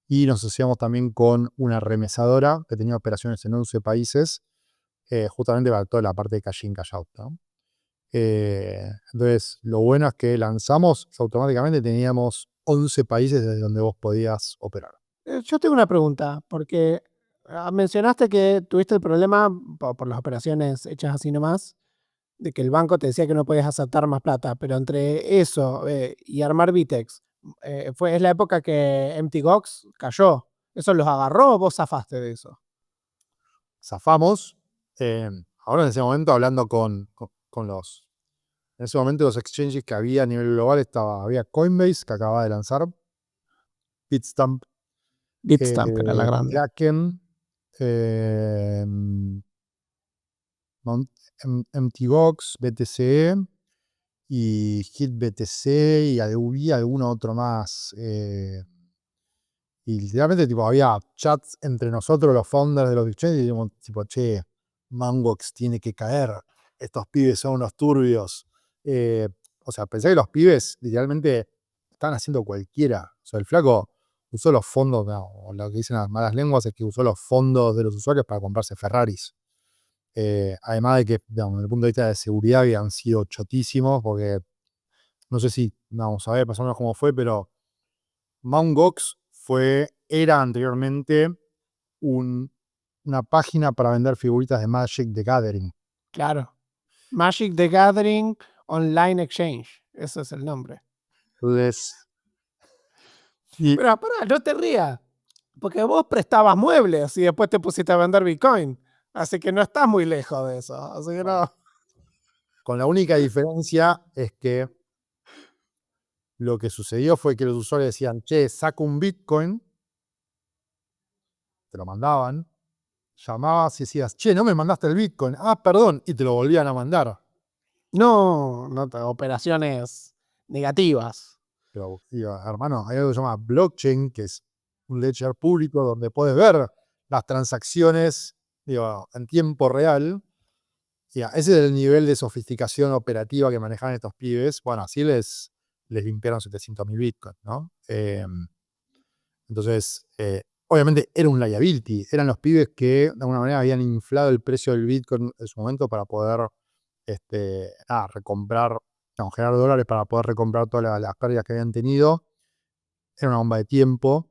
y nos asociamos también con una remesadora que tenía operaciones en 11 países, justamente para toda la parte de cash in, cash out, ¿no? Entonces, lo bueno es que lanzamos, automáticamente teníamos 11 países desde donde vos podías operar. Yo tengo una pregunta, porque mencionaste que tuviste el problema por las operaciones hechas así nomás, de que el banco te decía que no podías aceptar más plata, pero entre eso y armar Bitex, es la época que Mt. Gox cayó. ¿Eso los agarró o vos zafaste de eso? Zafamos, ahora en ese momento hablando con en ese momento los exchanges que había a nivel global, había Coinbase, que acababa de lanzar, Bitstamp, Bitstamp era la grande. Kraken, MTGOX, BTC y HitBTC, y había alguno otro más. Y literalmente, tipo, había chats entre nosotros, los founders de los exchanges, y decíamos, tipo, che, Mangox tiene que caer, estos pibes son unos turbios. Eh, o sea, pensé que los pibes literalmente estaban haciendo cualquiera. O sea, el flaco usó los fondos, no, o lo que dicen las malas lenguas es que usó los fondos de los usuarios para comprarse Ferraris. Además de que, digamos, desde el punto de vista de seguridad habían sido chotísimos, porque no sé si, vamos a ver, más o menos cómo fue, pero Mt. Gox era anteriormente una página para vender figuritas de Magic the Gathering. Claro. Magic the Gathering Online Exchange. Ese es el nombre. Entonces, y Pero pará, no te rías. Porque vos prestabas muebles y después te pusiste a vender Bitcoin. Así que no estás muy lejos de eso. Así que bueno, no. con la única diferencia es que lo que sucedió fue que los usuarios decían, che, saco un Bitcoin, te lo mandaban, llamabas y decías, che, no me mandaste el Bitcoin, ah, perdón, y te lo volvían a mandar. No, operaciones negativas. Pero, digo, hermano, hay algo que se llama blockchain, que es un ledger público donde puedes ver las transacciones, digo, en tiempo real. Ya, ese es el nivel de sofisticación operativa que manejan estos pibes. Bueno, así les limpiaron 700.000 bitcoins, ¿no? Entonces, obviamente era un liability. Eran los pibes que de alguna manera habían inflado el precio del bitcoin en su momento para poder recomprar, no, generar dólares para poder recomprar todas las pérdidas que habían tenido. Era una bomba de tiempo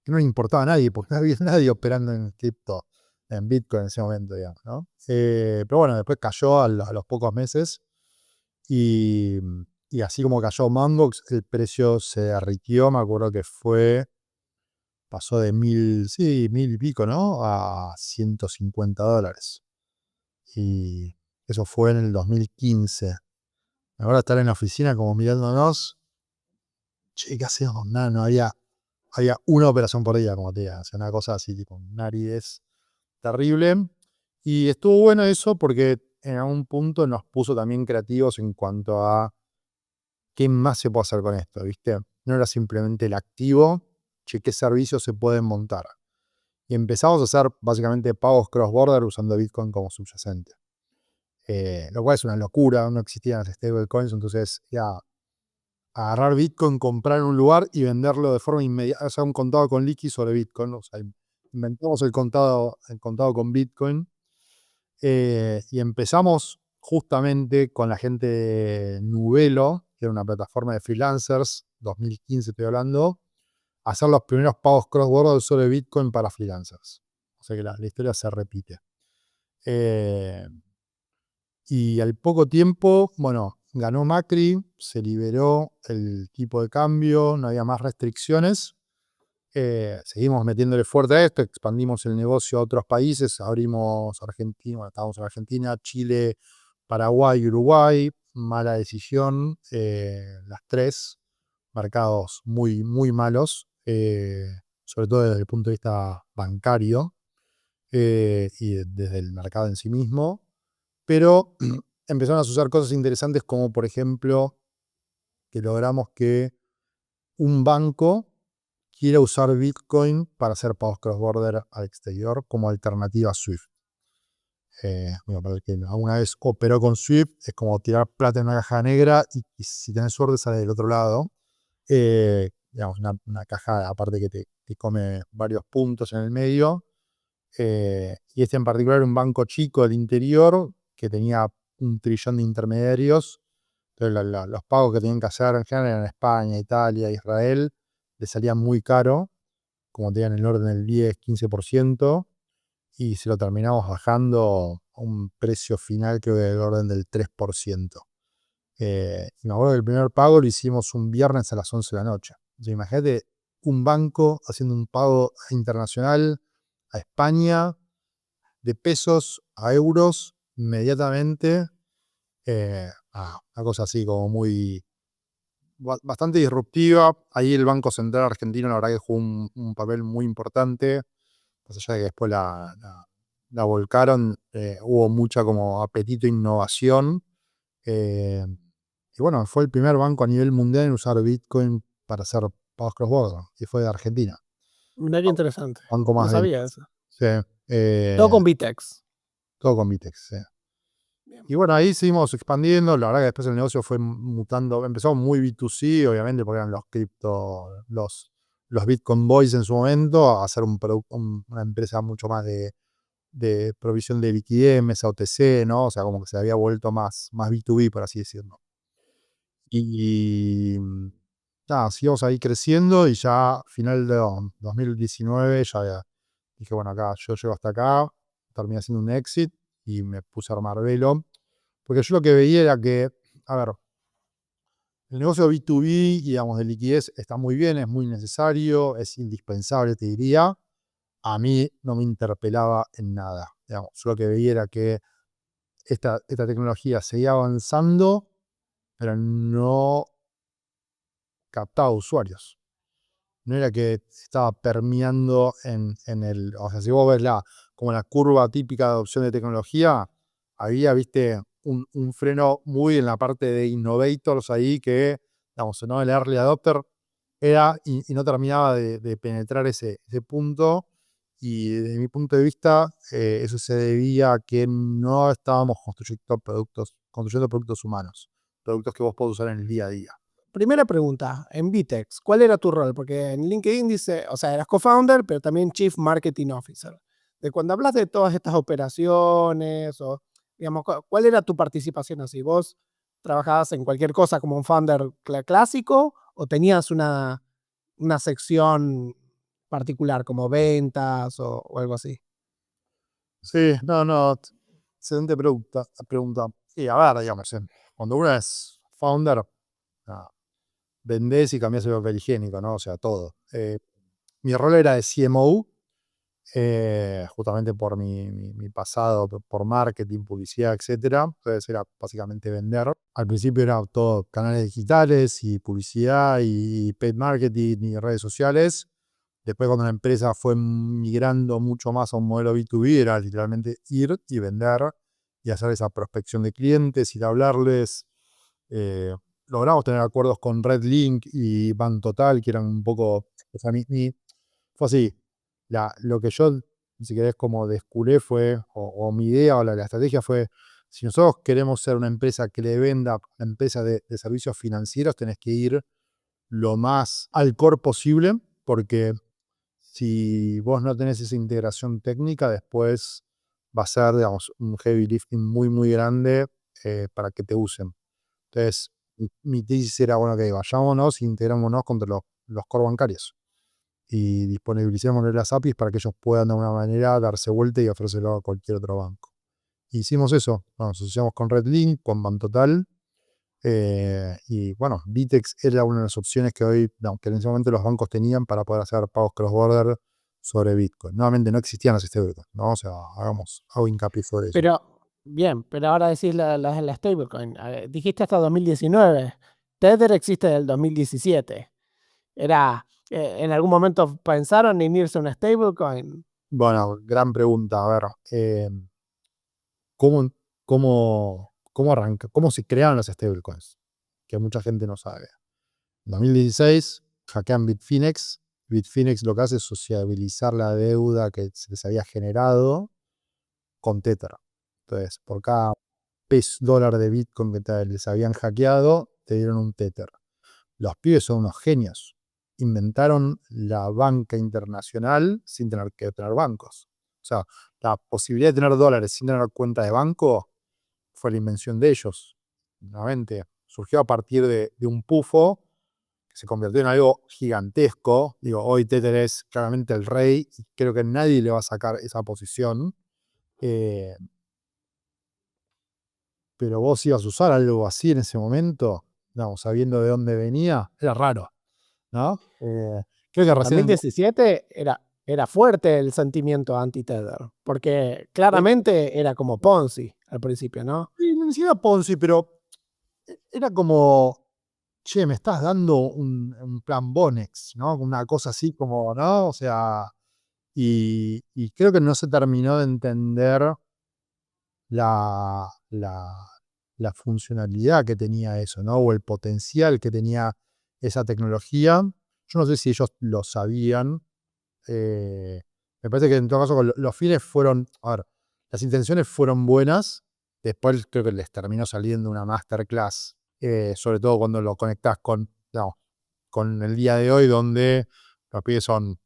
que no le importaba a nadie, porque no había nadie operando en cripto, en Bitcoin en ese momento, digamos, ¿no? Pero bueno, después cayó a los pocos meses y, y así como cayó Mangox, el precio se derritió, me acuerdo que pasó de 1000, sí, 1000 y pico, ¿no? A $150. Y eso fue en el 2015. Ahora estar en la oficina como mirándonos, che, ¿qué hacemos? Nada, no había una operación por día, como te digo, o sea, una cosa así, tipo, una aridez terrible. Y estuvo bueno eso porque en algún punto nos puso también creativos en cuanto a qué más se puede hacer con esto, ¿viste? No era simplemente el activo, che, qué servicios se pueden montar. Y empezamos a hacer básicamente pagos cross-border usando Bitcoin como subyacente. Lo cual es una locura, no existían las stablecoins, entonces ya agarrar Bitcoin, comprar en un lugar y venderlo de forma inmediata, o sea, un contado con liqui sobre Bitcoin, o sea, inventamos el contado con Bitcoin, y empezamos justamente con la gente de Nubelo, que era una plataforma de freelancers, 2015 estoy hablando, a hacer los primeros pagos cross-border sobre Bitcoin para freelancers. O sea que la historia se repite. Eh, y al poco tiempo, bueno, ganó Macri, se liberó el tipo de cambio, no había más restricciones. Seguimos metiéndole fuerte a esto, expandimos el negocio a otros países, abrimos Argentina, bueno, estábamos en Argentina, Chile, Paraguay, Uruguay, mala decisión, las tres, mercados muy, muy malos, sobre todo desde el punto de vista bancario, y desde el mercado en sí mismo, pero empezaron a suceder cosas interesantes como por ejemplo que logramos que un banco quiera usar Bitcoin para hacer pagos cross-border al exterior como alternativa a Swift. Bueno, para el que alguna vez operó con Swift, es como tirar plata en una caja negra y si tenés suerte sale del otro lado. Digamos, una caja aparte que te come varios puntos en el medio. Y este en particular era un banco chico del interior que tenía 1 trillón de intermediarios. Entonces los pagos que tenían que hacer en general eran España, Italia, Israel, les salían muy caro, como tenían en el orden del 10-15%, y se lo terminamos bajando a un precio final creo que del orden del 3%. Y me acuerdo que el primer pago lo hicimos un viernes a las 11 de la noche. O sea, imagínate un banco haciendo un pago internacional a España de pesos a euros inmediatamente. Una cosa así como muy bastante disruptiva. Ahí el Banco Central Argentino la verdad que jugó un papel muy importante. Más allá de que después la volcaron, hubo mucha como apetito e innovación. Eh, y bueno, fue el primer banco a nivel mundial en usar Bitcoin para hacer pagos cross-border, y fue de Argentina. Mirá qué interesante. Banco No más del sabía eso. sí, Todo con Bitex. todo con Bitex, sí. Bien. Y bueno, ahí seguimos expandiendo. La verdad que después el negocio fue mutando. Empezó muy B2C, obviamente, porque eran los cripto, los Bitcoin Boys en su momento, a hacer una empresa mucho más de provisión de liquidez, mesa OTC, ¿no? O sea, como que se había vuelto más B2B, por así decirlo. Y nada, seguimos ahí creciendo y ya final de 2019 ya dije, bueno, acá yo llego hasta acá, terminé haciendo un exit y me puse a armar Velo. Porque yo lo que veía era que, a ver, el negocio B2B, digamos, de liquidez está muy bien, es muy necesario, es indispensable, te diría. A mí no me interpelaba en nada. Digamos, yo lo que veía era que esta tecnología seguía avanzando, pero no captaba usuarios. No era que se estaba permeando en el. O sea, si vos ves como la curva típica de adopción de tecnología, había, viste, un freno muy en la parte de innovators ahí que, digamos, ¿no? El early adopter era y no terminaba de penetrar ese punto. Y desde mi punto de vista, eso se debía a que no estábamos construyendo productos humanos, productos que vos podés usar en el día a día. Primera pregunta, en Vitex, ¿cuál era tu rol? Porque en LinkedIn dice, o sea, eras co-founder, pero también Chief Marketing Officer. De cuando hablas de todas estas operaciones, o digamos, ¿cuál era tu participación así? ¿Vos trabajabas en cualquier cosa como un founder clásico o tenías una sección particular como ventas o algo así? Sí, no, excelente pregunta. Y a ver, digamos, cuando uno es founder, ah, vendés y cambiás el papel higiénico, ¿no? O sea, todo. Mi rol era de CMO, justamente por mi pasado por marketing, publicidad, etcétera. Entonces era básicamente vender. Al principio era todo canales digitales y publicidad y paid marketing y redes sociales. Después, cuando la empresa fue migrando mucho más a un modelo B2B, era literalmente ir y vender y hacer esa prospección de clientes, ir a hablarles. Eh, Logramos tener acuerdos con Redlink y Ban Total, que eran un poco. O sea, fue así. Lo que yo, si querés, como desculé fue, o mi idea o la estrategia fue: si nosotros queremos ser una empresa que le venda, una empresa de servicios financieros, tenés que ir lo más al core posible, porque si vos no tenés esa integración técnica, después va a ser, digamos, un heavy lifting muy, muy grande para que te usen. Entonces, mi tesis era, bueno, que vayámonos, integrámonos contra los core bancarios y disponibilicemos las APIs para que ellos puedan de alguna manera darse vuelta y ofrecerlo a cualquier otro banco. Hicimos eso, nos asociamos con Redlink, con Bantotal, y bueno, Vitex era una de las opciones que hoy, aunque en ese momento los bancos tenían para poder hacer pagos cross-border sobre Bitcoin. Nuevamente no existían las stablecoins, ¿no? O sea, hago hincapié sobre eso. Pero, bien, pero ahora decís la stablecoin. Dijiste hasta 2019. Tether existe del 2017. Era, ¿en algún momento pensaron en irse a una stablecoin? Bueno, gran pregunta. A ver, ¿cómo, cómo se crearon las stablecoins? Que mucha gente no sabe. En 2016 hackean Bitfinex. Bitfinex lo que hace es sociabilizar la deuda que se les había generado con Tether. Entonces, por cada dólar de Bitcoin que les habían hackeado, te dieron un Tether. Los pibes son unos genios. Inventaron la banca internacional sin tener que tener bancos. O sea, la posibilidad de tener dólares sin tener cuenta de banco fue la invención de ellos. Nuevamente, surgió a partir de un pufo que se convirtió en algo gigantesco. Digo, hoy Tether es claramente el rey y creo que nadie le va a sacar esa posición. Eh, pero vos ibas a usar algo así en ese momento, digamos, sabiendo de dónde venía, era raro, ¿no? Creo que recién 2017 era fuerte el sentimiento anti-Tether, porque claramente era como Ponzi al principio, ¿no? sí, ni siquiera Ponzi, pero era como, che, me estás dando un plan Bonex, ¿no? Una cosa así como, ¿no? O sea, y creo que no se terminó de entender la, la, la funcionalidad que tenía eso, ¿no? O el potencial que tenía esa tecnología. Yo no sé si ellos lo sabían. Me parece que en todo caso los fines fueron, a ver, las intenciones fueron buenas. Después creo que les terminó saliendo una masterclass, sobre todo cuando lo conectás con el día de hoy, donde los pibes son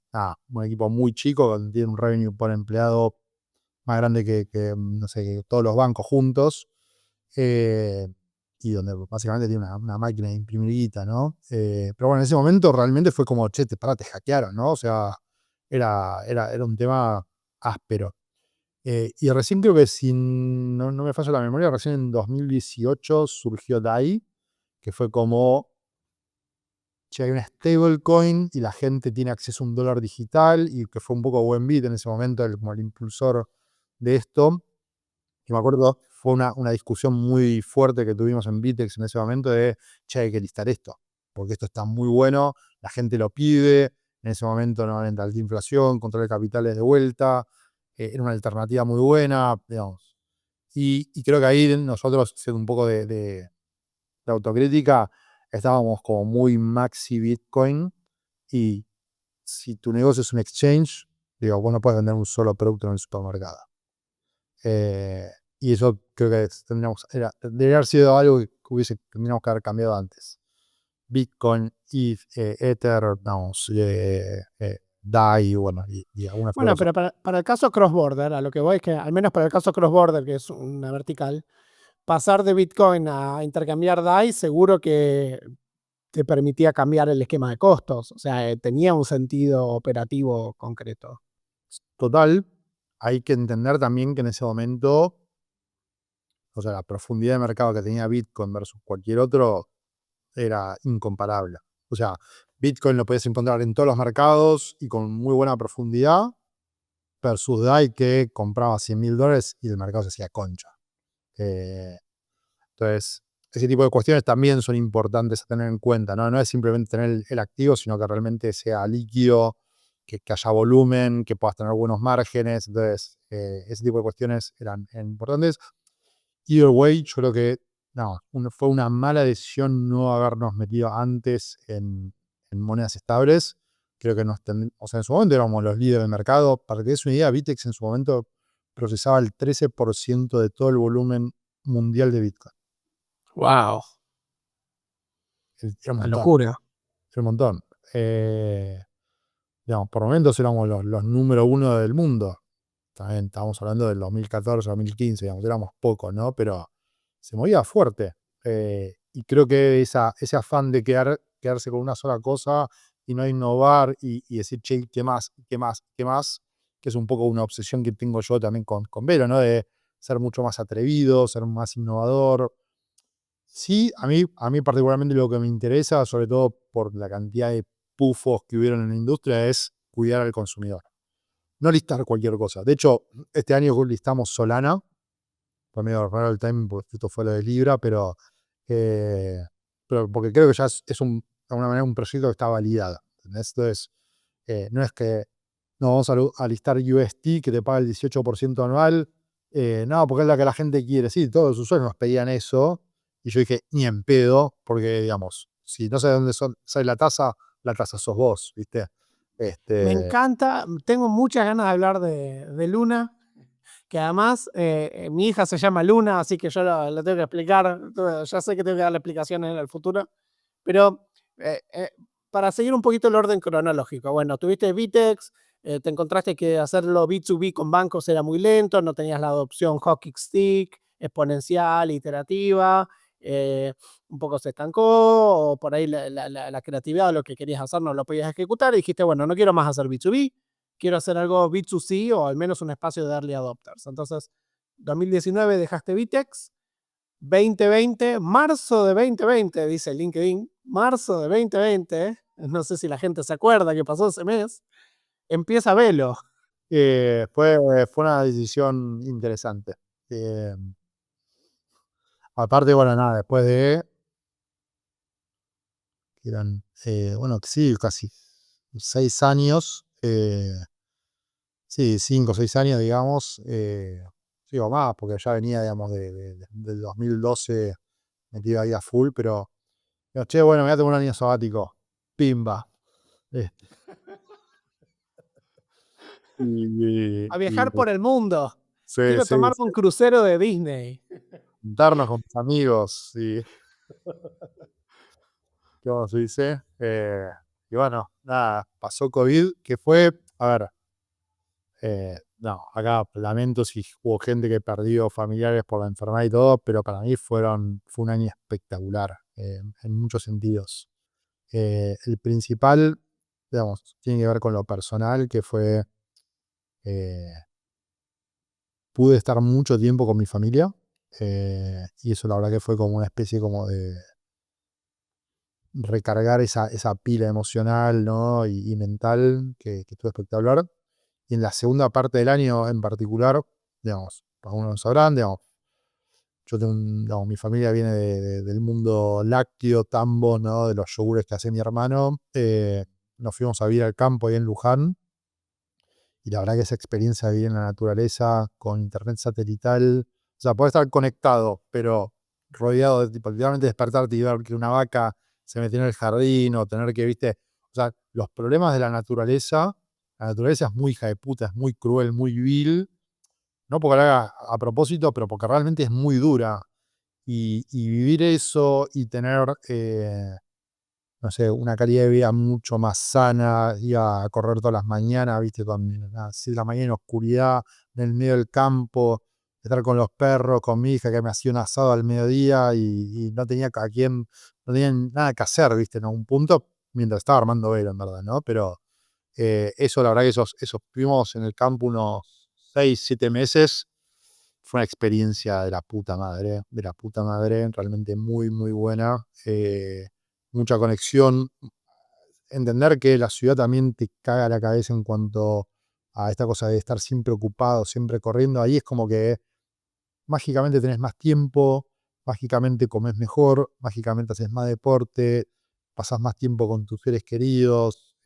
un equipo muy chico, donde tienen un revenue por empleado más grande no sé, que todos los bancos juntos, eh, y donde básicamente tiene una máquina de imprimir guita, ¿no? Pero bueno, en ese momento realmente fue como, che, te hackearon, ¿no? O sea, era un tema áspero. Y recién creo que, si no me falla la memoria, recién en 2018 surgió DAI, que fue como che, hay una stablecoin y la gente tiene acceso a un dólar digital, y que fue un poco Buenbit en ese momento, como el impulsor de esto. Y me acuerdo, fue una discusión muy fuerte que tuvimos en Bitex en ese momento de, che, hay que listar esto, porque esto está muy bueno, la gente lo pide, en ese momento no había alta inflación, control de capitales de vuelta, era una alternativa muy buena, digamos. Y creo que ahí nosotros, haciendo un poco de autocrítica, estábamos como muy maxi Bitcoin, y si tu negocio es un exchange, digo, vos no puedes vender un solo producto en el supermercado. Eh, y eso creo que debería haber sido algo que tendríamos que haber cambiado antes. Bitcoin, ETH, Ether, vamos, DAI, bueno, y algunas Bueno, otras. pero para el caso cross-border, a lo que voy es que, al menos para el caso cross-border, que es una vertical, pasar de Bitcoin a intercambiar DAI seguro que te permitía cambiar el esquema de costos. O sea, tenía un sentido operativo concreto. Total, hay que entender también que en ese momento, o sea, la profundidad de mercado que tenía Bitcoin versus cualquier otro era incomparable. O sea, Bitcoin lo podías encontrar en todos los mercados y con muy buena profundidad, versus DAI, que compraba $100.000 y el mercado se hacía concha. Entonces, ese tipo de cuestiones también son importantes a tener en cuenta, ¿no? No es simplemente tener el activo, sino que realmente sea líquido, que haya volumen, que puedas tener buenos márgenes. Entonces, ese tipo de cuestiones eran importantes. Either way, yo creo que no, fue una mala decisión no habernos metido antes en monedas estables. Creo que o sea, en su momento éramos los líderes del mercado. Para que des una idea, Bitex en su momento procesaba el 13% de todo el volumen mundial de Bitcoin. ¡Wow! Era un Una montón, locura. era un montón. Digamos, por momentos éramos los número uno del mundo. También estábamos hablando del 2014, 2015, digamos, éramos pocos, ¿no? Pero se movía fuerte. Y creo que ese afán de quedarse con una sola cosa y no innovar y decir, che, ¿qué más? ¿Qué más? ¿Qué más? Que es un poco una obsesión que tengo yo también con Vero, ¿no? De ser mucho más atrevido, ser más innovador. Sí, a mí particularmente lo que me interesa, sobre todo por la cantidad de pufos que hubieron en la industria, es cuidar al consumidor. No listar cualquier cosa. De hecho, este año listamos Solana. Fue medio raro el timing porque esto fue lo de Libra, eh, pero porque creo que ya es de alguna manera un proyecto que está validado. ¿Entendés? Entonces, no es que no vamos a listar UST que te paga el 18% anual. No, porque es la que la gente quiere. Sí, todos los usuarios nos pedían eso. Y yo dije, ni en pedo, porque, digamos, si no sé de dónde sale la tasa sos vos, ¿viste? Me Este, encanta, tengo muchas ganas de hablar de Luna, que además mi hija se llama Luna, así que yo lo tengo que explicar. Ya sé que tengo que darle explicaciones en el futuro, pero eh, eh, para seguir un poquito el orden cronológico. Bueno, tuviste Vitex, te encontraste que hacerlo B2B con bancos era muy lento, no tenías la adopción hockey stick, exponencial, iterativa, eh, un poco se estancó, o por ahí la creatividad o lo que querías hacer no lo podías ejecutar, y dijiste, bueno, no quiero más hacer B2B, quiero hacer algo B2C o al menos un espacio de early adopters. Entonces, 2019 dejaste Vitex, 2020, marzo de 2020, dice LinkedIn, marzo de 2020, no sé si la gente se acuerda que pasó ese mes, empieza Velo. fue una decisión interesante. Aparte, bueno, nada, después de, que eran, bueno, sí, casi 6 años, sí, 5 o 6 años, digamos, sí, o más, porque ya venía, digamos, del 2012 metido ahí a full, pero, digo, che, bueno, me voy a tomar un año sabático, pimba. Eh, A y viajar por el mundo. sí, Quiero sí, tomarme sí, un crucero de Disney. juntarnos con mis amigos, ¿qué vamos a dice? Y bueno, nada, pasó COVID, que fue, a ver, no, acá lamento si hubo gente que perdió familiares por la enfermedad y todo, pero para mí fue un año espectacular, en muchos sentidos. El principal, digamos, tiene que ver con lo personal, que fue, eh, pude estar mucho tiempo con mi familia, y eso la verdad que fue como una especie como recargar esa pila emocional, ¿no? y mental que estuvo espectacular. Y en la segunda parte del año en particular, digamos, algunos lo sabrán, digamos, yo tengo digamos, mi familia viene del mundo lácteo, tambo, ¿no? De los yogures que hace mi hermano. Nos fuimos a vivir al campo ahí en Luján. Y la verdad que esa experiencia de vivir en la naturaleza, con internet satelital, o sea, podés estar conectado, pero rodeado de, tipo, literalmente despertarte y ver que una vaca se metió en el jardín, o tener que, viste, o sea, los problemas de la naturaleza es muy hija de puta, es muy cruel, muy vil, no porque lo haga a propósito, pero porque realmente es muy dura. Y vivir eso y tener, no sé, una calidad de vida mucho más sana, iba a correr todas las mañanas, viste, con las 7 de la mañana en oscuridad, en el medio del campo, estar con los perros, con mi hija que me hacía un asado al mediodía y no tenía a quién, no tenía nada que hacer, viste, en un punto, mientras estaba armando velo, en verdad, ¿no? Pero eso, la verdad que esos vivimos en el campo unos 6, 7 meses. Fue una experiencia de la puta madre, realmente muy, muy buena. Mucha conexión. Entender que la ciudad también te caga la cabeza en cuanto a esta cosa de estar siempre ocupado, siempre corriendo. Ahí es como que mágicamente tenés más tiempo, mágicamente comes mejor, mágicamente haces más deporte, pasás más tiempo con tus seres queridos.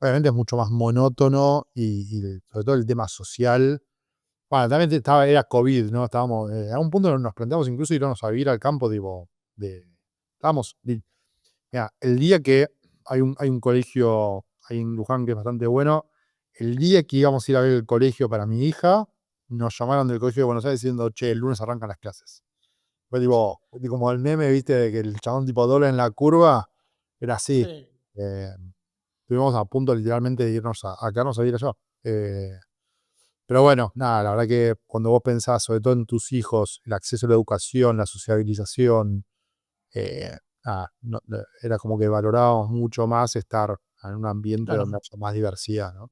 Obviamente es mucho más monótono y sobre todo el tema social. Bueno, también era COVID, ¿no? Estábamos, a un punto nos planteamos incluso irnos a vivir al campo, tipo, estábamos, mira, el día que hay un colegio ahí en Luján que es bastante bueno, el día que íbamos a ir a ver el colegio para mi hija, nos llamaron del colegio de Buenos Aires diciendo, che, el lunes arrancan las clases. Fue tipo, como el meme, viste, de que el chabón tipo dobla en la curva, era así. Sí. Eh, Estuvimos a punto literalmente de irnos a quedarnos a vivir allá. Pero bueno, nada, la verdad que cuando vos pensás, sobre todo en tus hijos, el acceso a la educación, la sociabilización, eh, era como que valorábamos mucho más estar en un ambiente donde Claro. haya más diversidad, ¿no?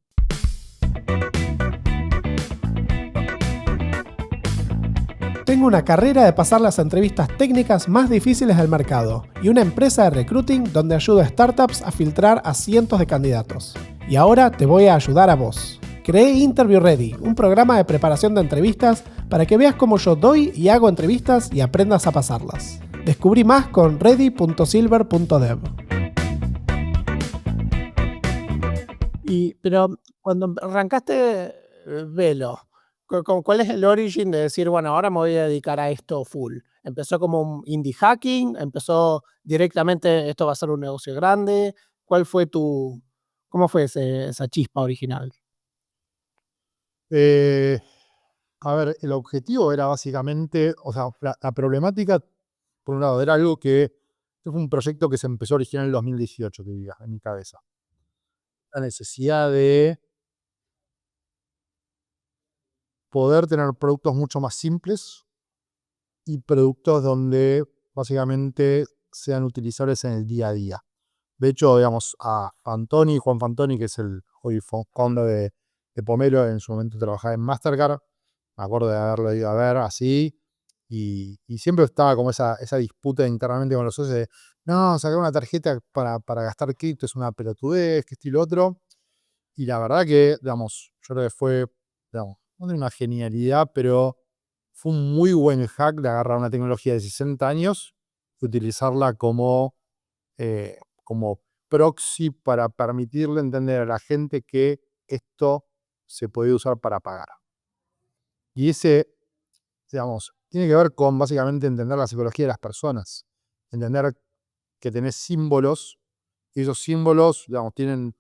Tengo una carrera de pasar las entrevistas técnicas más difíciles del mercado y una empresa de recruiting donde ayudo a startups a filtrar a cientos de candidatos. Y ahora te voy a ayudar a vos. Creé Interview Ready, un programa de preparación de entrevistas para que veas cómo yo doy y hago entrevistas y aprendas a pasarlas. Descubrí más con ready.silver.dev. Pero cuando arrancaste Velo, ¿cuál es el origin de decir, bueno, ahora me voy a dedicar a esto full? ¿Empezó como un indie hacking? ¿Empezó directamente, esto va a ser un negocio grande? ¿Cómo fue esa chispa original? Eh, a ver, el objetivo era básicamente, o sea, la problemática, por un lado, era algo que, este fue un proyecto que se empezó a originar en el 2018, que diga, en mi cabeza. La necesidad de poder tener productos mucho más simples y productos donde básicamente sean utilizables en el día a día. De hecho, digamos, a Juan Fantoni, que es el hoy founder de Pomelo, en su momento trabajaba en Mastercard, me acuerdo de haberlo ido a ver así, y siempre estaba como esa disputa internamente con los socios de, no, sacar una tarjeta para gastar cripto es una pelotudez, que esto y lo otro. Y la verdad que, digamos, yo creo que fue, digamos, no de una genialidad, pero fue un muy buen hack de agarrar una tecnología de 60 años y utilizarla como proxy para permitirle entender a la gente que esto se puede usar para pagar. Y digamos, tiene que ver con básicamente entender la psicología de las personas. Entender que tenés símbolos y esos símbolos, digamos, tienen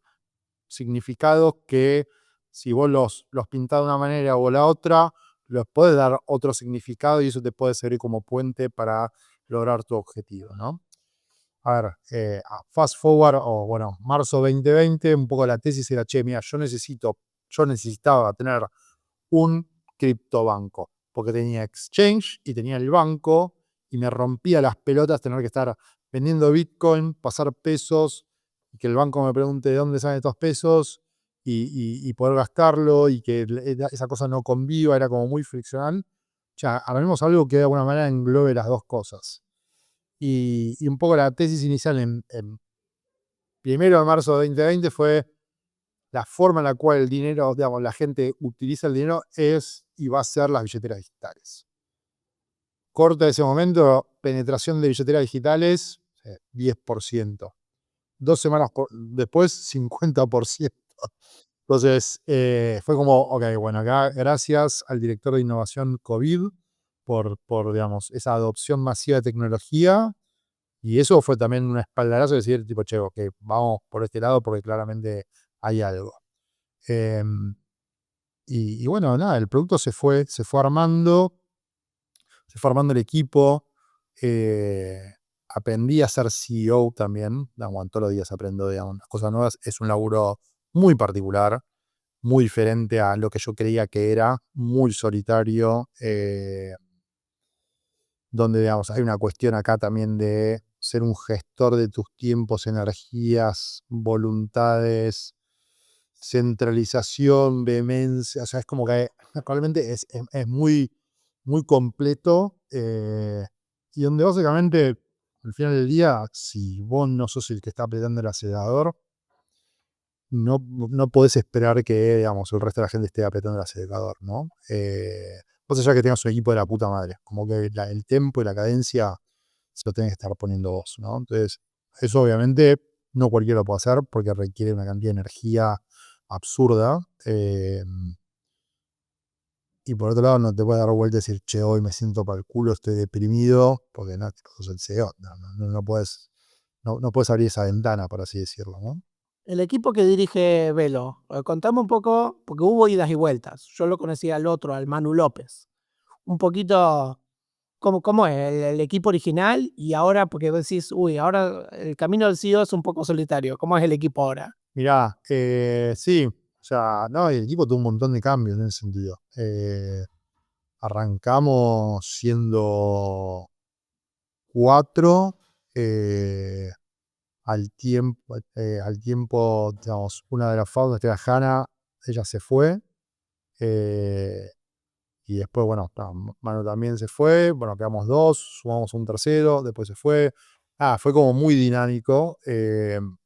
significados que si vos los pintás de una manera o la otra, los podés dar otro significado y eso te puede servir como puente para lograr tu objetivo, ¿no? A ver, fast forward, o bueno, marzo 2020, un poco la tesis era, che, mira, yo necesitaba tener un criptobanco, porque tenía exchange y tenía el banco, y me rompía las pelotas tener que estar vendiendo Bitcoin, pasar pesos, y que el banco me pregunte de dónde salen estos pesos, y poder gastarlo, y que esa cosa no conviva, era como muy friccional. O sea, armemos algo que de alguna manera englobe las dos cosas. Y un poco la tesis inicial en 1 de marzo de 2020 fue la forma en la cual el dinero, digamos, la gente utiliza el dinero es y va a ser las billeteras digitales. Corta ese momento, penetración de billeteras digitales, 10%. 2 semanas después, 50%. Entonces, fue como, ok, bueno, acá gracias al director de innovación COVID digamos, esa adopción masiva de tecnología. Y eso fue también un espaldarazo de decir, tipo, che, ok, vamos por este lado porque claramente hay algo. Y bueno, nada, el producto se fue armando el equipo. Aprendí a ser CEO también, digamos, todos los días aprendo, digamos, las cosas nuevas. Es un laburo muy particular, muy diferente a lo que yo creía que era, muy solitario, donde, digamos, hay una cuestión acá también de ser un gestor de tus tiempos, energías, voluntades, centralización, vehemencia. O sea, es como que realmente es muy, muy completo, y donde básicamente, al final del día, si vos no sos el que está apretando el acelerador, no podés esperar que, digamos, el resto de la gente esté apretando el acelerador, ¿no? Vos allá que tengas un equipo de la puta madre, como que el tempo y la cadencia se lo tenés que estar poniendo vos, ¿no? Entonces, eso obviamente no cualquiera lo puede hacer porque requiere una cantidad de energía absurda. Y por otro lado, no te puedes dar vuelta y decir, che, hoy me siento para el culo, estoy deprimido, porque no, sos el CEO. No puedes, no puedes abrir esa ventana, por así decirlo, ¿no? El equipo que dirige Velo, contame un poco, porque hubo idas y vueltas. Yo lo conocía al otro, al Manu López. Un poquito, ¿cómo es el equipo original? Y ahora, porque vos decís, uy, ahora el camino del CEO es un poco solitario. ¿Cómo es el equipo ahora? Mirá, sí, o sea, no, el equipo tuvo un montón de cambios en ese sentido. Arrancamos siendo 4, al tiempo, digamos, una de las founders, que era Hannah, ella se fue. eh, y después, bueno, Manu también se fue. Bueno, quedamos 2, sumamos un tercero, después se fue. Fue como muy dinámico,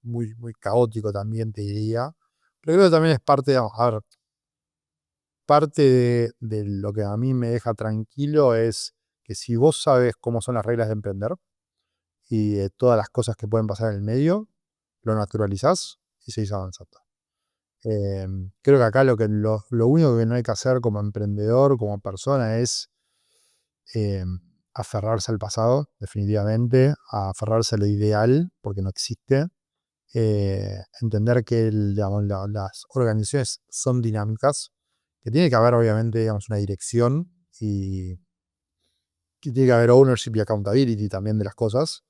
muy, muy caótico también, te diría. Pero creo que también es parte, digamos, a ver, parte de lo que a mí me deja tranquilo es que si vos sabes cómo son las reglas de emprender y de todas las cosas que pueden pasar en el medio, lo naturalizás y seguís avanzando. Creo que acá lo único que no hay que hacer como emprendedor, como persona, es aferrarse al pasado, definitivamente, a aferrarse a lo ideal, porque no existe. Entender que digamos, las organizaciones son dinámicas, que tiene que haber obviamente, digamos, una dirección y que tiene que haber ownership y accountability también de las cosas,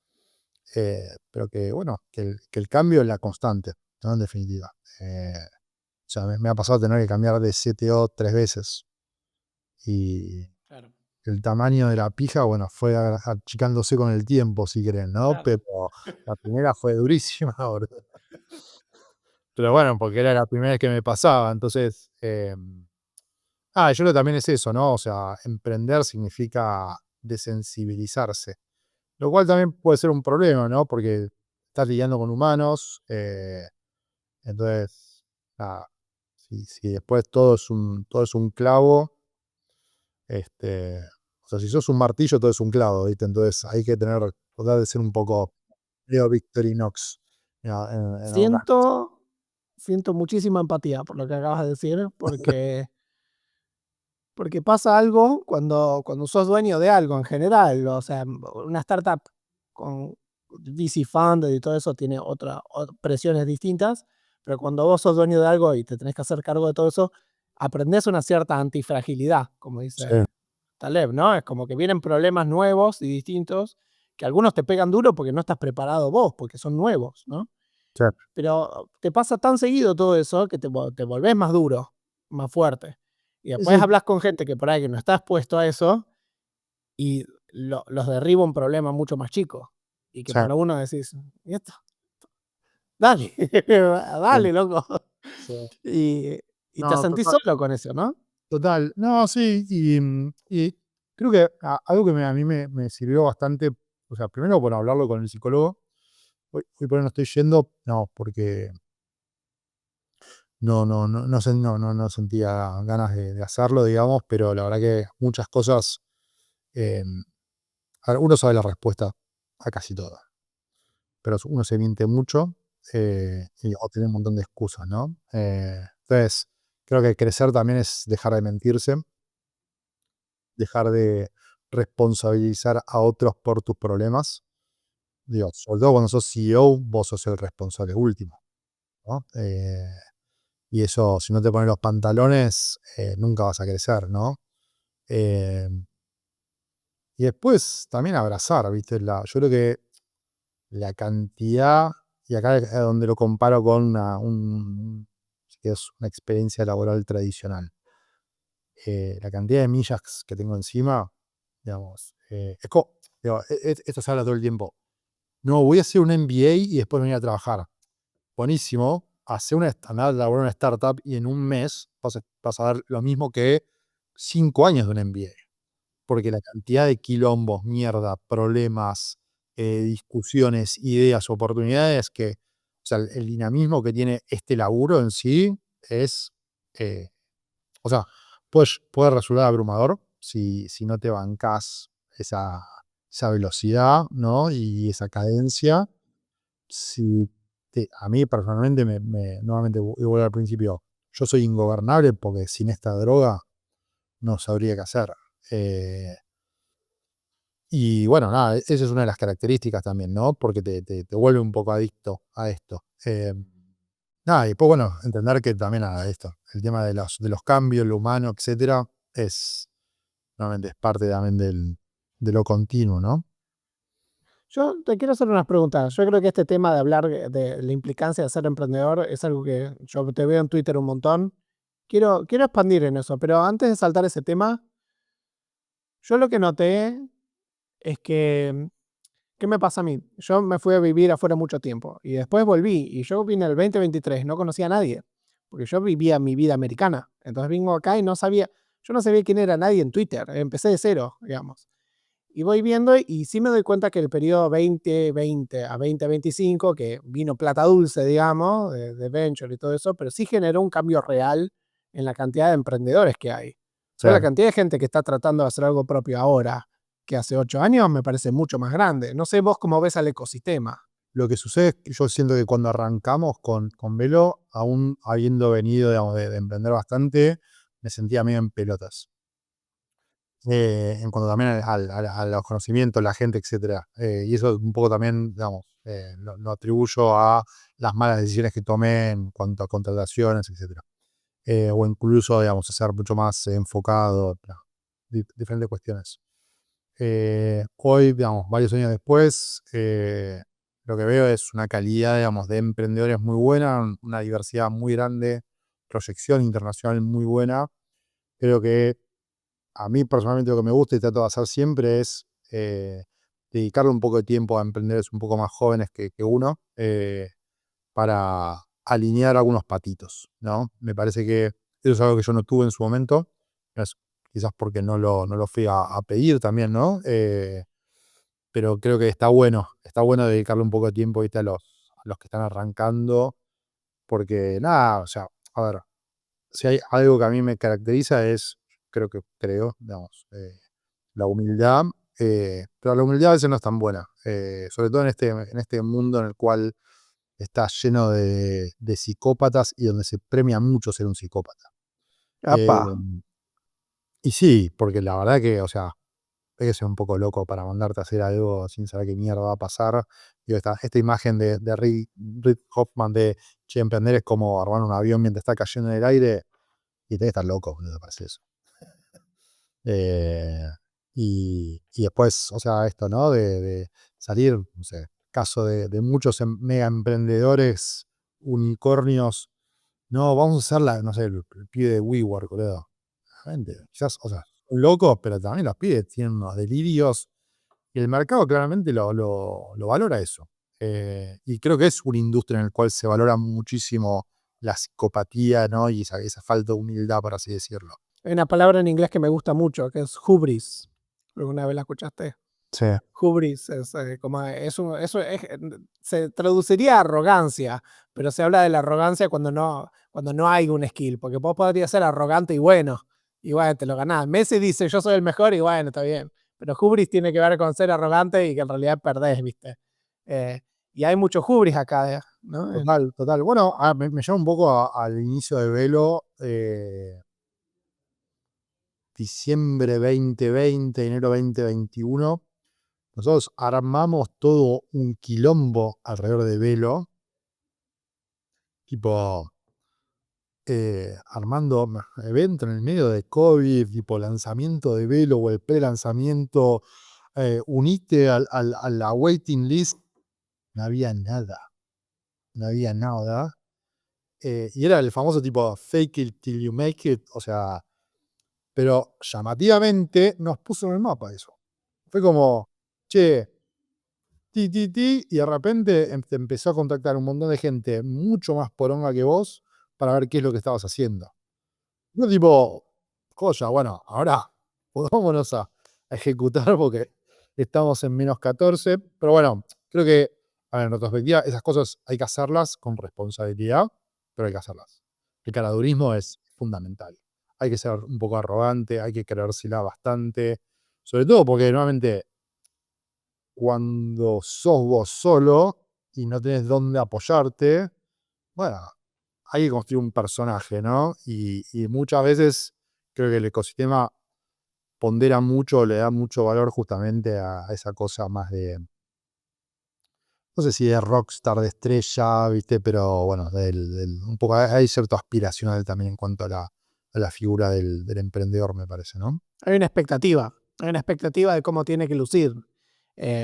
pero que bueno, que el cambio es la constante, ¿no? En definitiva. O sea, me ha pasado tener que cambiar de CTO 3 veces y Claro, el tamaño de la pija, bueno, fue achicándose con el tiempo, si quieren, ¿no? claro. Pero la primera fue durísima, boludo. Pero bueno, porque era la primera vez que me pasaba. Entonces, yo creo que también es eso, ¿no? O sea, emprender significa desensibilizarse. Lo cual también puede ser un problema, ¿no? Porque estás lidiando con humanos. Entonces, nada, si después todo es un clavo, o sea, si sos un martillo, todo es un clavo, ¿viste? Entonces hay que tratar de ser un poco Leo Victorinox. En algunas cosas. Siento muchísima empatía por lo que acabas de decir, porque pasa algo cuando sos dueño de algo en general. O sea, una startup con VC Fund y todo eso tiene presiones distintas, pero cuando vos sos dueño de algo y te tenés que hacer cargo de todo eso, aprendés una cierta antifragilidad, como Sí, dice Taleb, ¿no? Es como que vienen problemas nuevos y distintos, que algunos te pegan duro porque no estás preparado vos, porque son nuevos, ¿no? sí, Pero te pasa tan seguido todo eso que te volvés más duro, más fuerte. Y sí, después sí, hablas con gente que por ahí que no está expuesto a eso y los derriba un problema mucho más chico. Y que sí, para uno decís, ¿y esto? Dale, sí, dale, loco. sí. Y, y te No, sentís total, solo con eso, ¿no? total. No, sí, y creo que algo que a mí me sirvió bastante o sea, primero, bueno, hablarlo con el psicólogo. Hoy por hoy no estoy yendo, no, porque no sentía ganas de hacerlo, digamos, pero la verdad que muchas cosas, eh, a ver, uno sabe la respuesta a casi todas, pero uno se miente mucho o tiene un montón de excusas, ¿no? Entonces, creo que crecer también es dejar de mentirse, dejar de responsabilizar a otros por tus problemas. Digo, sobre todo cuando sos CEO, vos sos el responsable último, ¿no? Y eso, si no te pones los pantalones, nunca vas a crecer, ¿no? Eh, y después también abrazar, ¿viste? Yo creo que la cantidad, y acá es donde lo comparo con si querés, una experiencia laboral tradicional. La cantidad de millas que tengo encima, digamos, digo, esto se habla todo el tiempo. No, voy a hacer un MBA y después venir a trabajar. Buenísimo. Andar a laburar en una startup y en un mes vas a dar lo mismo que 5 años de un MBA. Porque la cantidad de quilombos, mierda, problemas, discusiones, ideas, oportunidades o sea, el dinamismo que tiene este laburo en sí es, eh, o sea, puede resultar abrumador si no te bancás esa velocidad, ¿no? Y esa cadencia. Si a mí personalmente, nuevamente, y vuelvo al principio, yo soy ingobernable porque sin esta droga no sabría qué hacer. Eh, y bueno, nada, esa es una de las características también, ¿no? Porque te vuelve un poco adicto a esto. Nada, y después, bueno, entender que también nada, esto, el tema de los cambios, lo humano, etcétera, nuevamente, es parte también de lo continuo, ¿no? Yo te quiero hacer unas preguntas. Yo creo que este tema de hablar de la implicancia de ser emprendedor es algo que yo te veo en Twitter un montón. Quiero expandir en eso, pero antes de saltar ese tema, yo lo que noté es que, ¿qué me pasa a mí? Yo me fui a vivir afuera mucho tiempo y después volví y yo vine el 2023, no conocía a nadie, porque yo vivía mi vida americana. Entonces vengo acá y yo no sabía quién era nadie en Twitter, empecé de cero, digamos. Y voy viendo y sí me doy cuenta que el periodo 2020 a 2025, que vino plata dulce, digamos, de venture y todo eso, pero sí generó un cambio real en la cantidad de emprendedores que hay. O Pero sea, la cantidad de gente que está tratando de hacer algo propio ahora, que hace 8 años, me parece mucho más grande. No sé vos cómo ves al ecosistema. lo que sucede es que yo siento que cuando arrancamos con Velo, aún habiendo venido, digamos, de emprender bastante, me sentía medio en pelotas. En cuanto también a los conocimientos, la gente, etcétera. Y eso un poco también, digamos, lo atribuyo a las malas decisiones que tomé en cuanto a contrataciones, etcétera. O incluso, digamos, a ser mucho más enfocado, no, diferentes cuestiones. Hoy, digamos, varios años después, lo que veo es una calidad, digamos, de emprendedores muy buena, una diversidad muy grande, proyección internacional muy buena. Creo que a mí personalmente lo que me gusta y trato de hacer siempre es dedicarle un poco de tiempo a emprendedores un poco más jóvenes que uno, para alinear algunos patitos, ¿no? Me parece que eso es algo que yo no tuve en su momento, es quizás porque no lo fui a pedir también, ¿no? Pero creo que está bueno dedicarle un poco de tiempo, ¿viste? A los que están arrancando, porque nada, o sea, a ver, si hay algo que a mí me caracteriza es, creo, digamos, la humildad, pero la humildad a veces no es tan buena, sobre todo en este mundo en el cual está lleno de psicópatas y donde se premia mucho ser un psicópata. Apa. Eh, y sí, porque la verdad que, o sea, hay que ser un poco loco para mandarte a hacer algo sin saber qué mierda va a pasar. Digo, esta imagen de Reid Hoffman de, che, emprender es como armar un avión mientras está cayendo en el aire, y tenés que estar loco, boludo, para hacer eso. Eh, y después, o sea, esto, ¿no? De salir, no sé, caso de muchos mega emprendedores, unicornios. No, vamos a usar no sé, el pibe de WeWork, boludo. Realmente, quizás, o sea, son locos, pero también los pibes tienen unos delirios. Y el mercado claramente lo valora eso. Y creo que es una industria en la cual se valora muchísimo la psicopatía, ¿no? Y esa falta de humildad, por así decirlo. Hay una palabra en inglés que me gusta mucho, que es hubris. ¿Alguna vez la escuchaste? Sí. Hubris se traduciría a arrogancia, pero se habla de la arrogancia cuando no hay un skill, porque vos podrías ser arrogante y bueno, te lo ganás. Messi dice yo soy el mejor y bueno, está bien. Pero hubris tiene que ver con ser arrogante y que en realidad perdés, ¿viste? Eh, y hay mucho hubris acá, ¿no? Total, total. Bueno, me lleva un poco al inicio de Velo, diciembre 2020, enero 2021. Nosotros armamos todo un quilombo alrededor de Velo, tipo armando evento en el medio de COVID, tipo lanzamiento de Velo o el pre-lanzamiento, unite a la waiting list. No había nada, no había nada. Y era el famoso tipo fake it till you make it, o sea, pero llamativamente nos puso en el mapa eso. Fue como, che, y de repente te empezó a contactar un montón de gente mucho más poronga que vos para ver qué es lo que estabas haciendo. Yo tipo, joya, bueno, ahora vámonos a ejecutar porque estamos en -14, pero bueno, creo que, a ver, en retrospectiva, esas cosas hay que hacerlas con responsabilidad, pero hay que hacerlas. El caradurismo es fundamental. Hay que ser un poco arrogante, hay que creérsela bastante, sobre todo porque nuevamente cuando sos vos solo y no tenés dónde apoyarte, bueno, hay que construir un personaje, ¿no? Y muchas veces creo que el ecosistema pondera mucho, le da mucho valor justamente a esa cosa más de, no sé si de rockstar, de estrella, ¿viste? Pero bueno, un poco hay cierto aspiracional también en cuanto a la figura del emprendedor, me parece, ¿no? Hay una expectativa de cómo tiene que lucir.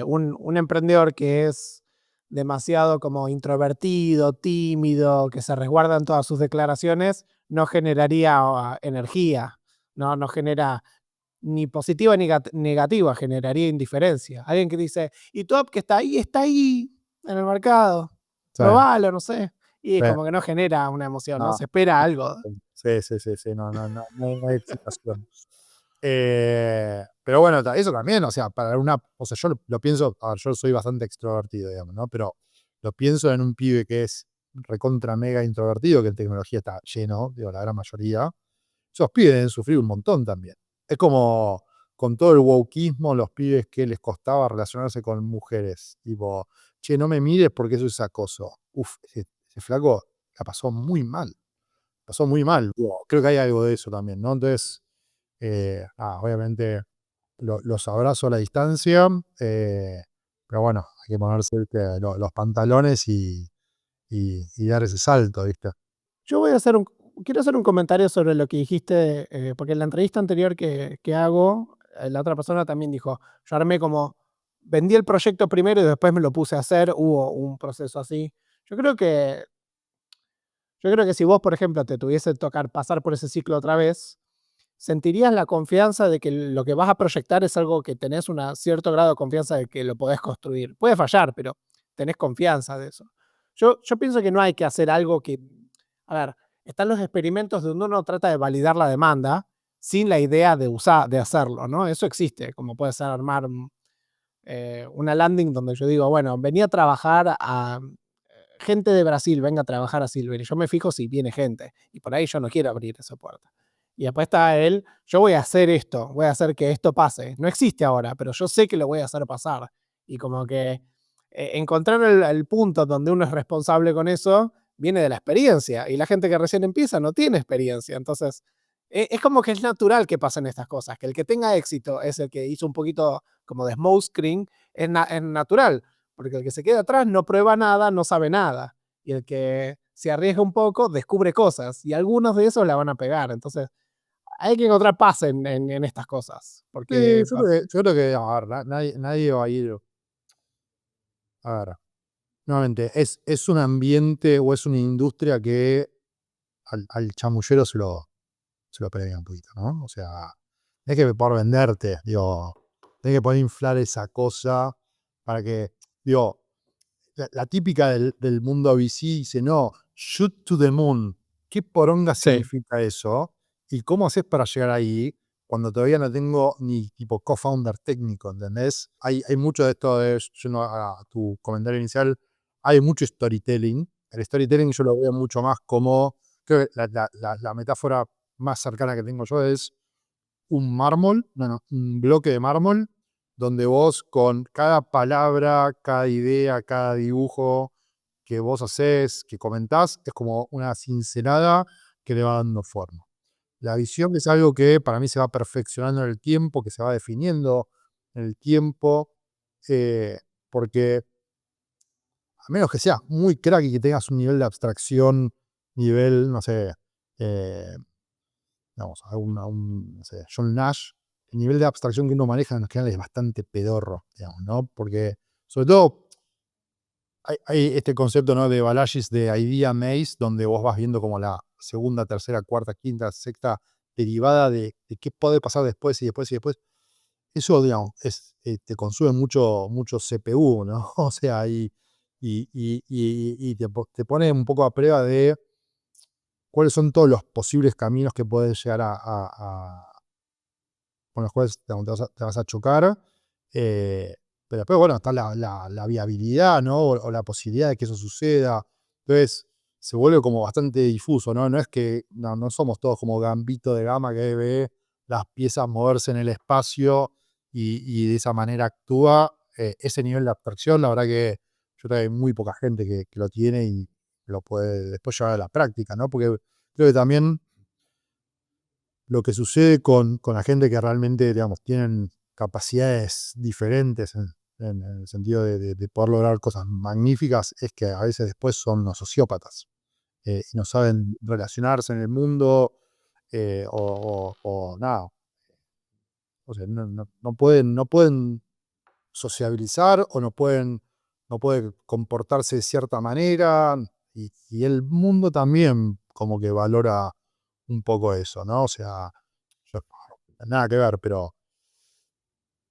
Un emprendedor que es demasiado como introvertido, tímido, que se resguarda en todas sus declaraciones, no generaría energía, no genera ni positiva ni negativa, generaría indiferencia. Alguien que dice, y Top que está ahí en el mercado, Sí, probalo, no sé. Y es sí, como que no genera una emoción, ¿no? no, Se espera algo. sí, sí, sí, sí, no hay excitación. Pero bueno, eso también, o sea, o sea, yo lo pienso, a ver, yo soy bastante extrovertido, digamos, ¿no? Pero lo pienso en un pibe que es recontra mega introvertido, que en tecnología está lleno, digo, la gran mayoría. Esos pibes deben sufrir un montón también. Es como con todo el wokeismo, los pibes que les costaba relacionarse con mujeres. Tipo, che, no me mires porque eso es acoso. Uf, ese flaco la pasó muy mal. Pasó muy mal. Digo, creo que hay algo de eso también, ¿no? Entonces, obviamente los abrazo a la distancia, pero bueno, hay que ponerse, ¿viste? Los pantalones y dar ese salto, ¿viste? Yo quiero hacer un comentario sobre lo que dijiste, porque en la entrevista anterior que hago, la otra persona también dijo, yo armé como, vendí el proyecto primero y después me lo puse a hacer, hubo un proceso así. Yo creo que, yo creo que si vos, por ejemplo, te tuviese que tocar pasar por ese ciclo otra vez, sentirías la confianza de que lo que vas a proyectar es algo que tenés un cierto grado de confianza de que lo podés construir. Puede fallar, pero tenés confianza de eso. Yo pienso que no hay que hacer algo que, a ver, están los experimentos donde uno trata de validar la demanda sin la idea de hacerlo, ¿no? Eso existe, como puede ser armar una landing donde yo digo, bueno, venía a trabajar a gente de Brasil, venga a trabajar a Silver, y yo me fijo si viene gente, y por ahí yo no quiero abrir esa puerta. Y después está él, yo voy a hacer esto, voy a hacer que esto pase. No existe ahora, pero yo sé que lo voy a hacer pasar. Y como que encontrar el punto donde uno es responsable con eso viene de la experiencia. Y la gente que recién empieza no tiene experiencia. Entonces, es como que es natural que pasen estas cosas. Que el que tenga éxito es el que hizo un poquito como de smoke screen, es natural. Porque el que se queda atrás no prueba nada, no sabe nada. Y el que se arriesga un poco descubre cosas. Y algunos de esos la van a pegar. Entonces, hay que encontrar paz en estas cosas. Sí, Porque yo creo que, a ver, nadie va a ir, a ver, nuevamente, es un ambiente o es una industria que al chamullero se lo premia un poquito, ¿no? O sea, tenés que poder venderte, digo, tenés que poder inflar esa cosa para que, digo, la típica del mundo VC dice, no, shoot to the moon. ¿Qué poronga sí, significa eso? ¿Y cómo haces para llegar ahí? cuando todavía no tengo ni tipo co-founder técnico, ¿entendés? Hay mucho de esto, yendo a tu comentario inicial, hay mucho storytelling. El storytelling yo lo veo mucho más como, creo que la metáfora más cercana que tengo yo es un mármol, un bloque de mármol, donde vos con cada palabra, cada idea, cada dibujo que vos haces, que comentás, es como una cincelada que le va dando forma. La visión es algo que para mí se va perfeccionando en el tiempo, que se va definiendo en el tiempo, porque a menos que seas muy crack y que tengas un nivel de abstracción, nivel, no sé, eh, vamos, no sé, John Nash, el nivel de abstracción que uno maneja en general es bastante pedorro, digamos, ¿no? Porque, sobre todo, hay este concepto, ¿no?, de Balaji de Idea Maze, donde vos vas viendo como la segunda, tercera, cuarta, quinta, sexta derivada de qué puede pasar después y después y después. Eso, digamos, te consume mucho CPU, ¿no? O sea, y te pone un poco a prueba de cuáles son todos los posibles caminos que puedes llegar con los cuales te vas a chocar. eh, pero después, bueno, está la viabilidad, ¿no? O la posibilidad de que eso suceda. Entonces, se vuelve como bastante difuso, ¿no? No es que no somos todos como Gambito de Gama que ve las piezas moverse en el espacio y de esa manera actúa. Ese nivel de abstracción, la verdad que yo creo que hay muy poca gente que lo tiene y lo puede después llevar a la práctica, ¿no? Porque creo que también lo que sucede con la gente que realmente, digamos, tienen capacidades diferentes en el sentido de poder lograr cosas magníficas, es que a veces después son unos sociópatas, y no saben relacionarse en el mundo, o nada, o sea, no pueden sociabilizar o no pueden comportarse de cierta manera, y el mundo también como que valora un poco eso, ¿no? O sea, yo nada que ver, pero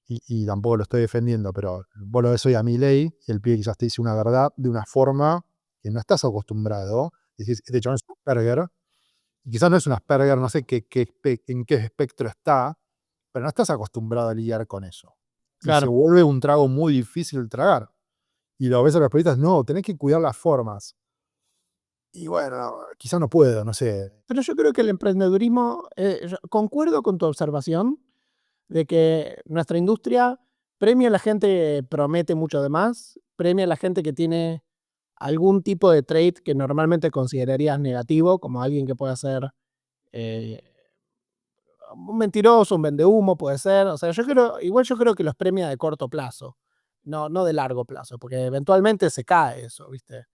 y tampoco lo estoy defendiendo, pero vos lo ves hoy a Milei y el pibe quizás te dice una verdad de una forma que no estás acostumbrado. Y decís, este chabón es un Asperger, y quizás no es un Asperger, no sé en qué espectro está, pero no estás acostumbrado a lidiar con eso. Y se Claro. vuelve un trago muy difícil de tragar. Y lo ves a los periodistas, no, tenés que cuidar las formas. Y bueno, quizás no puedo, no sé. Pero yo creo que el emprendedurismo, yo concuerdo con tu observación de que nuestra industria premia a la gente que promete mucho de más, premia a la gente que tiene algún tipo de trait que normalmente considerarías negativo, como alguien que puede ser eh, un mentiroso, un vendehumo, puede ser. O sea, yo creo que los premia de corto plazo, no de largo plazo, porque eventualmente se cae eso, ¿viste?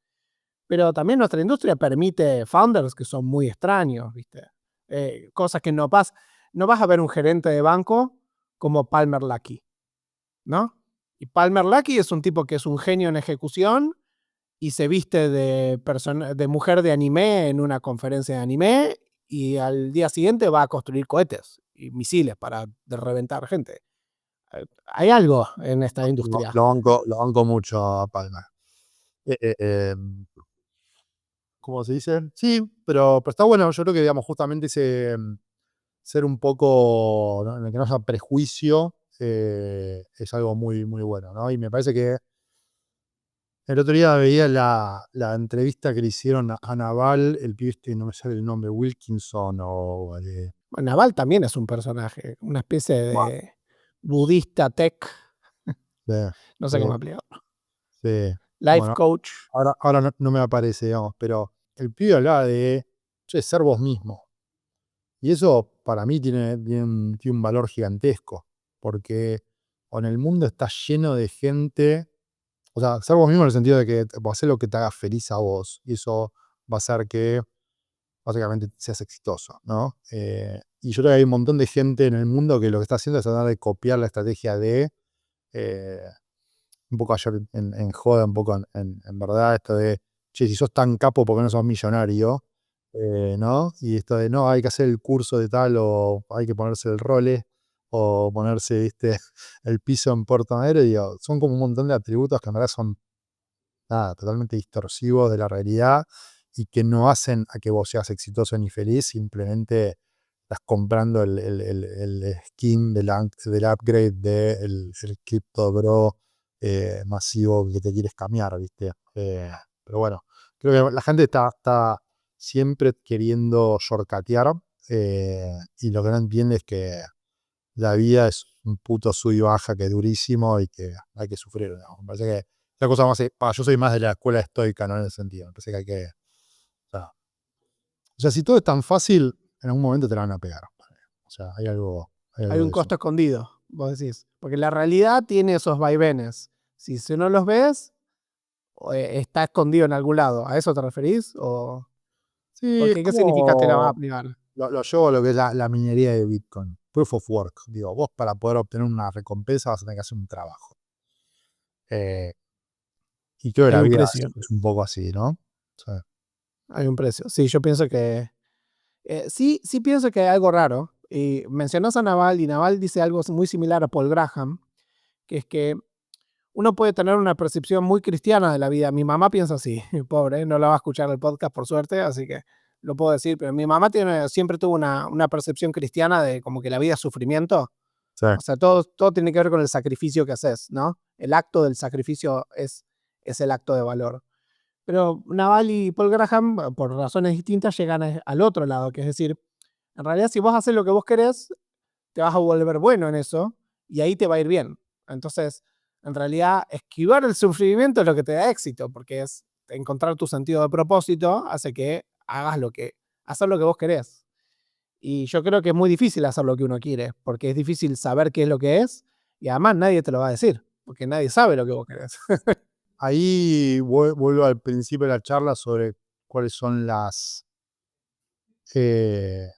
Pero también nuestra industria permite founders que son muy extraños, ¿viste? Cosas que no vas a ver un gerente de banco como Palmer Luckey, ¿no? Y Palmer Luckey es un tipo que es un genio en ejecución y se viste de mujer de anime en una conferencia de anime y al día siguiente va a construir cohetes y misiles para reventar gente. Hay algo en esta Lo, industria. lo banco, lo banco mucho a Palma. Eh, eh, em, ¿Cómo se dice? Sí, pero está bueno. Yo creo que, digamos, justamente ser un poco, ¿no?, en el que no haya prejuicio, es algo muy, muy bueno, ¿no? Y me parece que el otro día veía la entrevista que le hicieron a Naval, el pibe este, no me sale el nombre, Wilkinson o Bueno, Naval también es un personaje, una especie bueno, de budista tech, sí, no sé cómo sí, explicarlo. sí. Life Bueno, coach. ahora no me aparece, digamos, pero el pibe hablaba de, che, ser vos mismo. Y eso para mí tiene un valor gigantesco, porque en el mundo está lleno de gente, o sea, ser vos mismo en el sentido de que vos hacer lo que te haga feliz a vos, y eso va a hacer que básicamente seas exitoso, ¿no? Y yo creo que hay un montón de gente en el mundo que lo que está haciendo es tratar de copiar la estrategia eh, un poco ayer en joda, un poco en verdad, esto de, che, si sos tan capo, ¿por qué no sos millonario? ¿No? Y esto de, no, hay que hacer el curso de tal, o hay que ponerse el role, o ponerse, viste, el piso en Puerto Madero, y digo, son como un montón de atributos que en verdad son, nada, totalmente distorsivos de la realidad y que no hacen a que vos seas exitoso ni feliz, simplemente estás comprando el skin del upgrade del Crypto Bro masivo que te quieres cambiar, ¿viste? Pero bueno, creo que la gente está siempre queriendo shortcatear y lo que no entiende es que la vida es un puto sub y baja que es durísimo y que hay que sufrir, ¿no? Me parece que la cosa más, yo soy más de la escuela estoica, ¿no? En ese sentido, me parece que hay que, o sea, si todo es tan fácil, en algún momento te la van a pegar. O sea, hay algo Hay un de eso. costo escondido, vos decís. Porque la realidad tiene esos vaivenes. Si no los ves, está escondido en algún lado. ¿A eso te referís? Sí, es Porque, ¿qué significa te la vas a como privar? lo llevo a lo que es la minería de Bitcoin. Proof of work. Digo, vos para poder obtener una recompensa vas a tener que hacer un trabajo. Eh, y creo que Hay la un vida precio. es un poco así, ¿no? O sea, Hay un precio. Sí, yo pienso que. Sí pienso que hay algo raro. Y mencionás a Naval y Naval dice algo muy similar a Paul Graham, que es que uno puede tener una percepción muy cristiana de la vida. Mi mamá piensa así, pobre, no la va a escuchar el podcast por suerte, así que lo puedo decir, pero mi mamá siempre tuvo una percepción cristiana de como que la vida es sufrimiento. sí. O sea, todo tiene que ver con el sacrificio que haces, ¿no? El acto del sacrificio es el acto de valor. Pero Naval y Paul Graham, por razones distintas, llegan al otro lado, que es decir, en realidad si vos haces lo que vos querés, te vas a volver bueno en eso y ahí te va a ir bien. Entonces, en realidad, esquivar el sufrimiento es lo que te da éxito, porque es encontrar tu sentido de propósito, hace que hagas hacer lo que vos querés. Y yo creo que es muy difícil hacer lo que uno quiere, porque es difícil saber qué es lo que es y además nadie te lo va a decir, porque nadie sabe lo que vos querés. Ahí vuelvo al principio de la charla sobre cuáles son eh,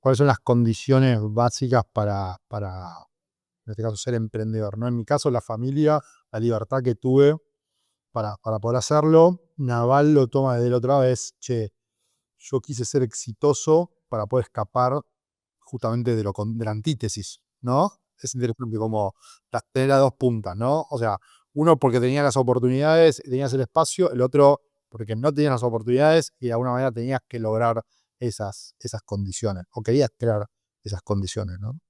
cuáles son las condiciones básicas para, en este caso, ser emprendedor, ¿no? En mi caso, la familia, la libertad que tuve para poder hacerlo. Naval lo toma desde la otra vez, che, yo quise ser exitoso para poder escapar justamente de la antítesis, ¿no? Es interesante como tener las dos puntas, ¿no? O sea, uno porque tenía las oportunidades, tenías el espacio, el otro porque no tenías las oportunidades y de alguna manera tenías que lograr esas condiciones, o querías crear esas condiciones, ¿no?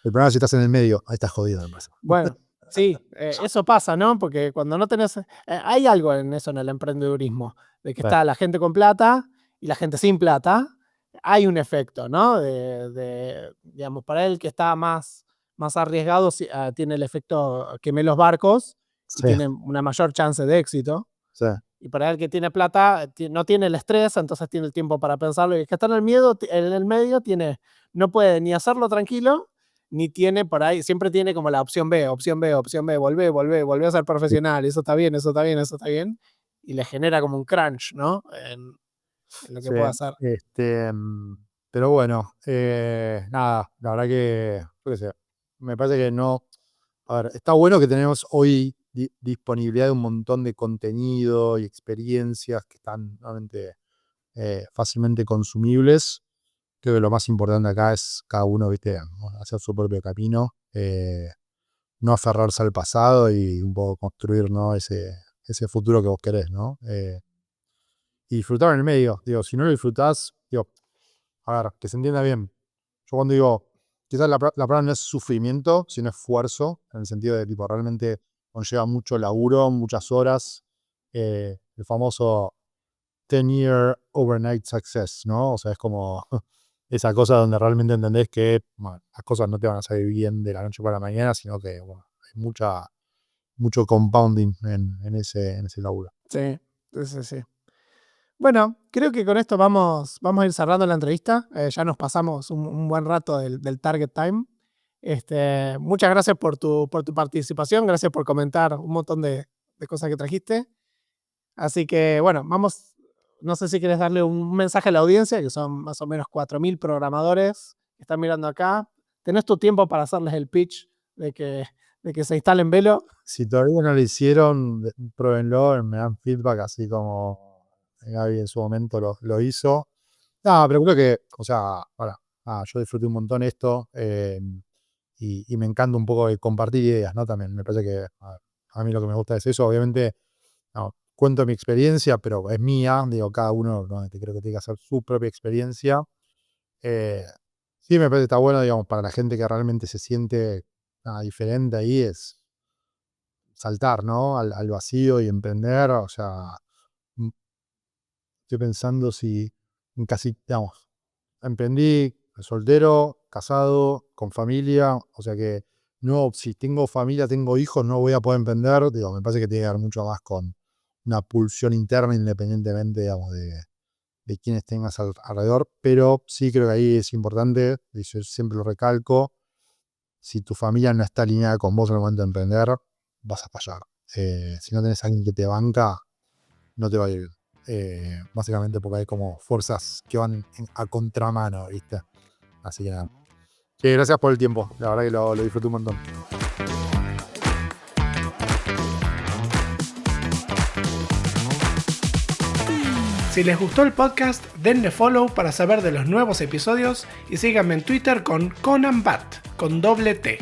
El problema es si estás en el medio, ahí estás jodido, me parece. Bueno, sí, eso pasa, ¿no? Porque cuando no tenés, hay algo en eso, en el emprendedurismo, de que Sí, está la gente con plata y la gente sin plata. Hay un efecto, ¿no? Digamos, para el que está más arriesgado, tiene el efecto quemé los barcos y sí, tiene una mayor chance de éxito. sí. Y para el que tiene plata, no tiene el estrés, entonces tiene el tiempo para pensarlo. Y el que está en el medio, no puede ni hacerlo tranquilo, ni tiene por ahí, siempre tiene como la opción B, opción B, opción B, volvé a ser profesional, eso está bien, eso está bien, eso está bien. Y le genera como un crunch, ¿no? En lo que Sí, puede hacer. pero bueno, nada, la verdad que, yo qué sé, me parece que no, a ver, está bueno que tenemos hoy disponibilidad de un montón de contenido y experiencias que están realmente fácilmente consumibles. Creo que lo más importante acá es cada uno, viste, hacer su propio camino, no aferrarse al pasado y un poco construir, ¿no? ese futuro que vos querés, ¿no? Y disfrutar en el medio. Digo, si no lo disfrutás, digo, a ver, que se entienda bien. Yo cuando digo, quizás la palabra no es sufrimiento, sino esfuerzo, en el sentido de tipo, realmente conlleva mucho laburo, muchas horas. El famoso 10-year overnight success, ¿no? O sea, es como esa cosa donde realmente entendés que bueno, las cosas no te van a salir bien de la noche para la mañana, sino que bueno, hay mucho compounding en ese laburo. Sí, sí, sí, sí. Bueno, creo que con esto vamos a ir cerrando la entrevista. Ya nos pasamos un buen rato del target time. Muchas gracias por tu participación, gracias por comentar un montón de cosas que trajiste. Así que, bueno, no sé si quieres darle un mensaje a la audiencia, que son más o menos 4.000 programadores que están mirando acá. Tenés tu tiempo para hacerles el pitch de que se instalen Velo. Si todavía no lo hicieron, pruébenlo, me dan feedback así como Gaby en su momento lo hizo. No, pero creo que, o sea, ahora, yo disfruté un montón esto y me encanta un poco de compartir ideas, ¿no? También me parece que a mí lo que me gusta es eso. Obviamente, no, cuento mi experiencia, pero es mía, digo, cada uno ¿no? Creo que tiene que hacer su propia experiencia. Sí, me parece que está bueno, digamos, para la gente que realmente se siente diferente ahí, es saltar, ¿no? Al vacío y emprender. O sea, mm, estoy pensando si en casi, digamos, emprendí soltero, casado, con familia. O sea que no, si tengo familia, tengo hijos, no voy a poder emprender. Digo, me parece que tiene que ver mucho más con una pulsión interna, independientemente, digamos, de quienes tengas alrededor. Pero sí creo que ahí es importante, y yo siempre lo recalco, si tu familia no está alineada con vos en el momento de emprender, vas a fallar. Si no tenés a alguien que te banca, no te va a ir bien. Básicamente porque hay como fuerzas que van a contramano, ¿viste? Así que nada. Gracias por el tiempo. La verdad que lo disfruté un montón. Si les gustó el podcast, denle follow para saber de los nuevos episodios y síganme en Twitter con Conan Bat, con doble T.